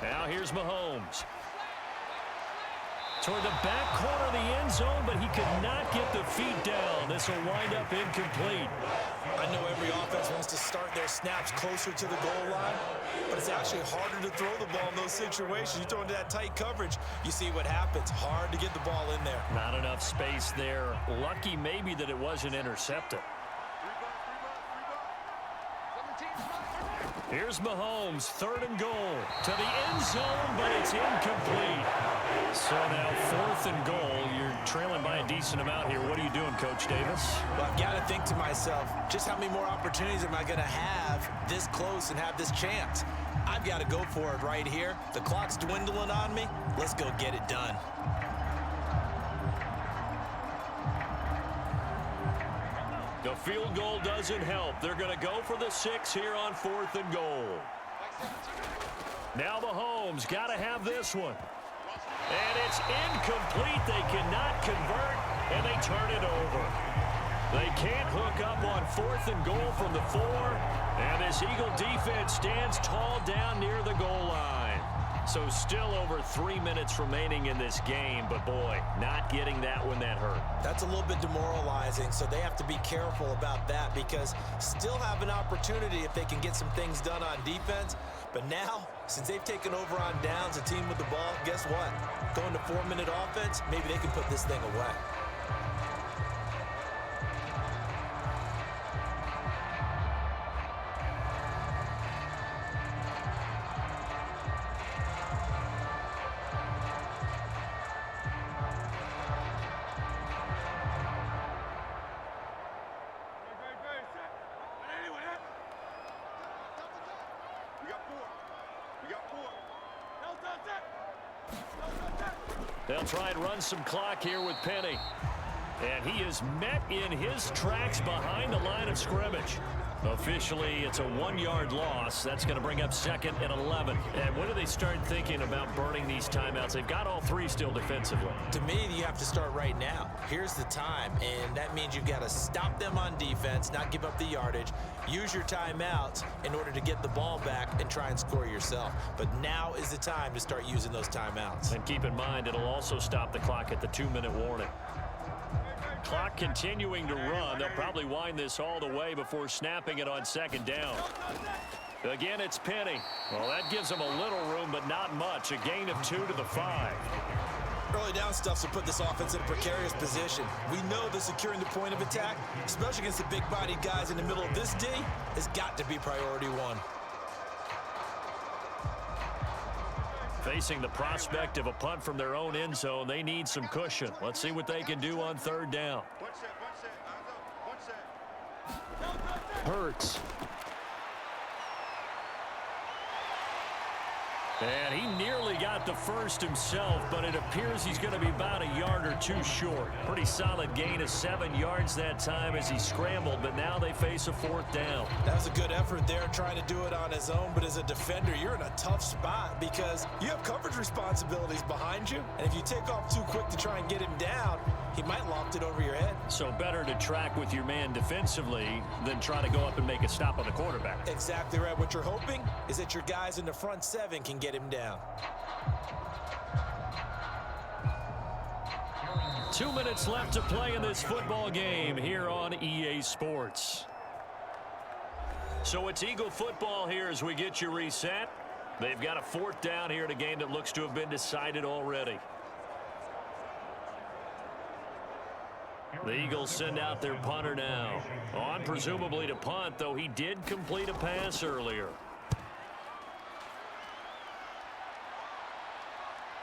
B: Now here's Mahomes. Toward the back corner of the end zone, but he could not get the feet down. This will wind up incomplete.
C: I know every offense wants to start their snaps closer to the goal line, but it's actually harder to throw the ball in those situations. You throw into that tight coverage, you see what happens. Hard to get the ball in there.
B: Not enough space there. Lucky maybe that it wasn't intercepted. Here's Mahomes, 3rd and goal. To the end zone, but it's incomplete. So now 4th and goal. You're trailing by a decent amount here. What are you doing, Coach Davis?
C: Well, I've got to think to myself, just how many more opportunities am I going to have this close and have this chance? I've got to go for it right here. The clock's dwindling on me. Let's go get it done.
B: The field goal doesn't help. They're going to go for the 6 here on 4th and goal. Now Mahomes got to have this one. And it's incomplete. They cannot convert, and they turn it over. They can't hook up on 4th and goal from the 4. And this Eagle defense stands tall down near the goal line.
E: So still over 3 minutes remaining in this game, but boy, not getting that one that hurt.
C: That's a little bit demoralizing, so they have to be careful about that because still have an opportunity if they can get some things done on defense. But now, since they've taken over on downs, a team with the ball, guess what? Going to 4-minute offense, maybe they can put this thing away.
E: They'll try and run some clock here with Penny. And he is met in his tracks behind the line of scrimmage. Officially, it's a 1-yard loss. That's going to bring up 2nd and 11. And when do they start thinking about burning these timeouts? They've got all 3 still defensively.
C: To me, you have to start right now. Here's the time, and that means you've got to stop them on defense, not give up the yardage, use your timeouts in order to get the ball back and try and score yourself. But now is the time to start using those timeouts.
E: And keep in mind, it'll also stop the clock at the 2-minute warning. Clock continuing to run. They'll probably wind this all the way before snapping it on 2nd down. Again, it's Penny. Well, that gives them a little room, but not much. A gain of 2 to the 5.
C: Early down stuff will put this offense in a precarious position. We know that securing the point of attack, especially against the big-bodied guys in the middle of this D, has got to be priority 1.
E: Facing the prospect of a punt from their own end zone, they need some cushion. Let's see what they can do on 3rd down.
B: Hurts.
E: And he nearly got the first himself, but it appears he's going to be about a yard or 2 short. Pretty solid gain of 7 yards that time as he scrambled, but now they face a 4th down.
C: That was a good effort there trying to do it on his own, but as a defender, you're in a tough spot because you have coverage responsibilities behind you, and if you take off too quick to try and get him down, he might loft it over your head.
E: So better to track with your man defensively than try to go up and make a stop on the quarterback.
C: Exactly right. What you're hoping is that your guys in the front 7 can get him down.
E: 2 minutes left to play in this football game here on EA Sports. So it's Eagle football here as we get you reset. They've got a 4th down here in a game that looks to have been decided already. The Eagles send out their punter now. On presumably to punt, though he did complete a pass earlier.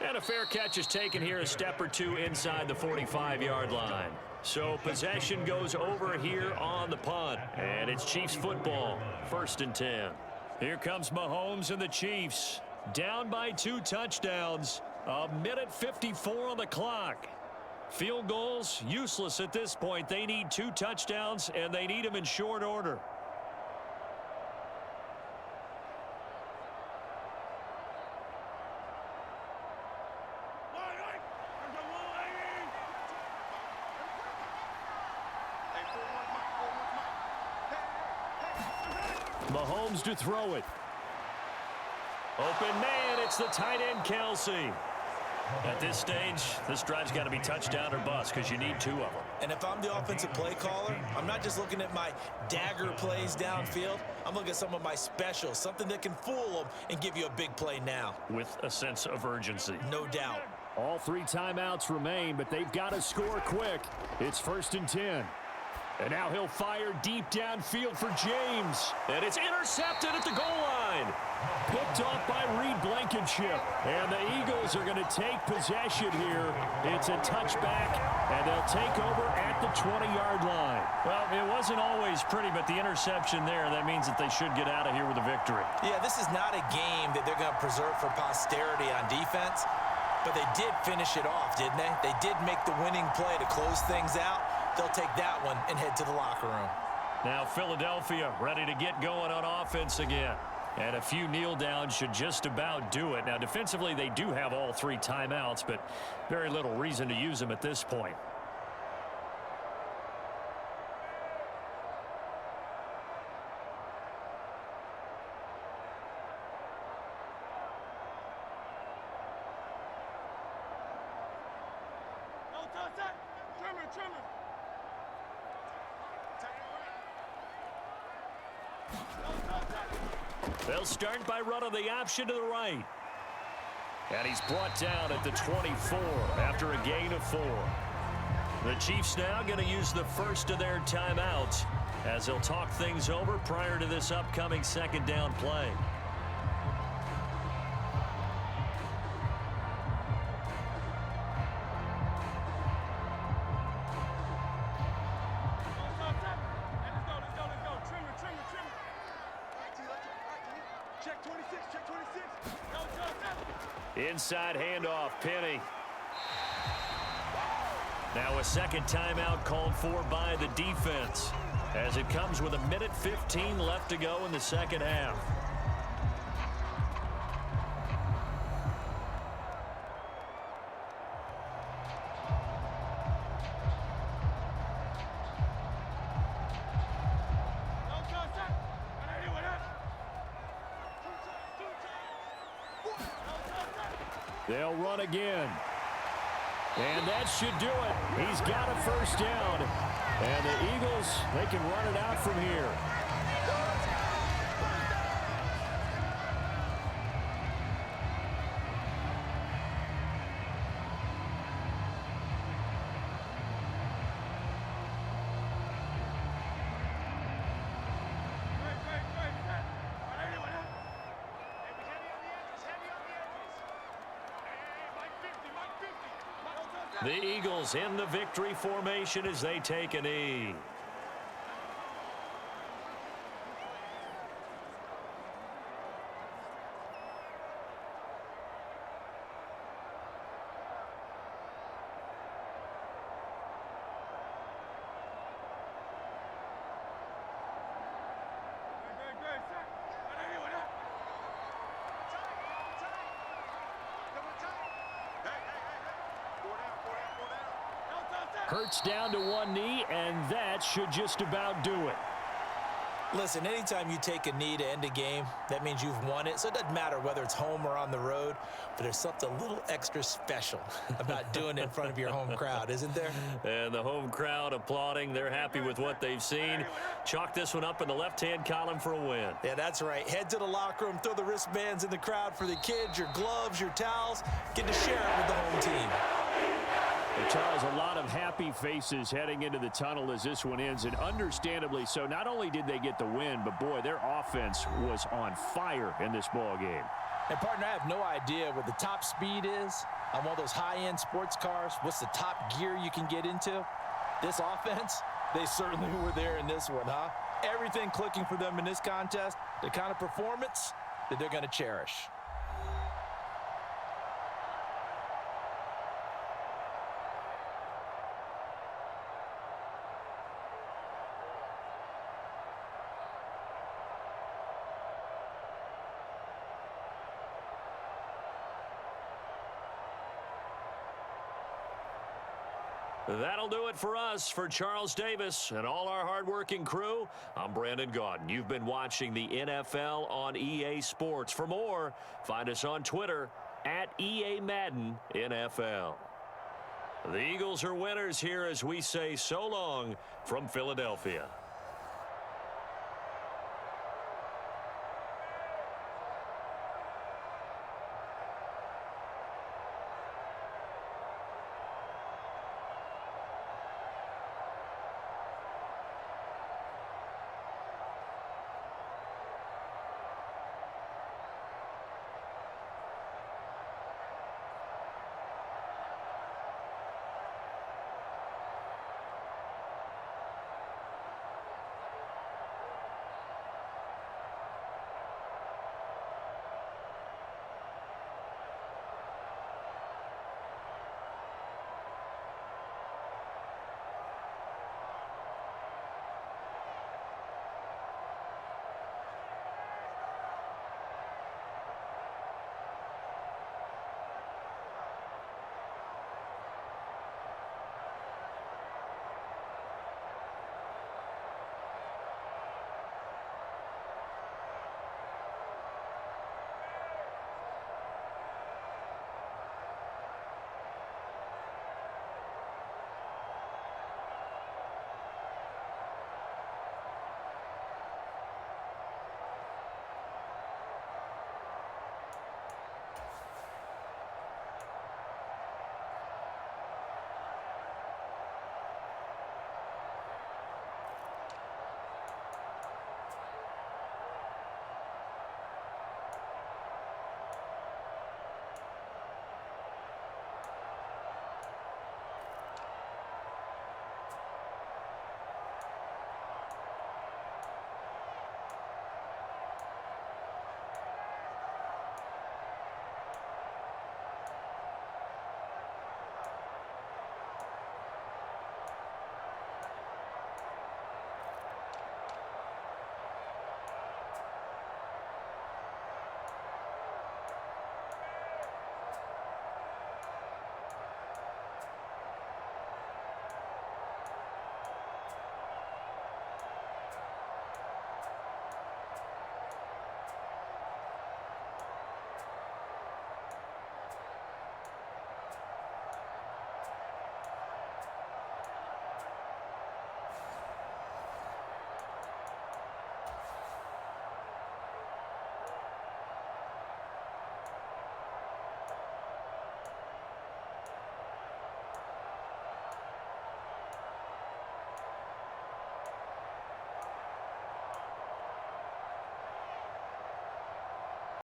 E: And a fair catch is taken here a step or 2 inside the 45-yard line. So possession goes over here on the punt. And it's Chiefs football, 1st and 10. Here comes Mahomes and the Chiefs. Down by 2 touchdowns. 1:54 on the clock. Field goals, useless at this point. They need 2 touchdowns, and they need them in short order. Mahomes to throw it. Open man, it's the tight end, Kelsey. At this stage, this drive's got to be touchdown or bust because you need 2 of them.
C: And if I'm the offensive play caller, I'm not just looking at my dagger plays downfield. I'm looking at some of my specials, something that can fool them and give you a big play now.
E: With a sense of urgency.
C: No doubt.
B: All 3 timeouts remain, but they've got to score quick. It's 1st and 10. And now he'll fire deep downfield for James.
E: And it's intercepted at the goal line.
B: Picked off by Reed Blankenship. And the Eagles are going to take possession here. It's a touchback, and they'll take over at the 20-yard line.
E: Well, it wasn't always pretty, but the interception there, that means that they should get out of here with a victory.
C: Yeah, this is not a game that they're going to preserve for posterity on defense, but they did finish it off, didn't they? They did make the winning play to close things out. They'll take that one and head to the locker room.
E: Now Philadelphia ready to get going on offense again. And a few kneel downs should just about do it. Now defensively they do have all 3 timeouts, but very little reason to use them at this point.
B: They'll start by running the option to the right. And he's brought down at the 24 after a gain of 4. The Chiefs now going to use the first of their timeouts as they'll talk things over prior to this upcoming second down play. Inside handoff, Penny. Now a second timeout called for by the defense as it comes with 1:15 left to go in the second half. They'll run again. And that should do it. He's got a first down. And the Eagles, they can run it out from here. The Eagles in the victory formation as they take a knee. Hurts down to one knee, and that should just about do it.
C: Listen, anytime you take a knee to end a game, that means you've won it. So it doesn't matter whether it's home or on the road, but there's something a little extra special about doing it in front of your home crowd, isn't there?
B: And the home crowd applauding. They're happy with what they've seen. Chalk this one up in the left-hand column for a win.
C: Yeah, that's right. Head to the locker room, throw the wristbands in the crowd for the kids, your gloves, your towels. Get to share it with the home team.
B: And Charles, a lot of happy faces heading into the tunnel as this one ends, and understandably so. Not only did they get the win, but boy, their offense was on fire in this ball game.
C: And partner, I have no idea what the top speed is on one of those high-end sports cars. What's the top gear you can get into? This offense, they certainly were there in this one, huh? Everything clicking for them in this contest, the kind of performance that they're going to cherish.
B: That'll do it for us. For Charles Davis and all our hardworking crew, I'm Brandon Gaudin. You've been watching the NFL on EA Sports. For more, find us on Twitter at EA Madden NFL. The Eagles are winners here as we say so long from Philadelphia.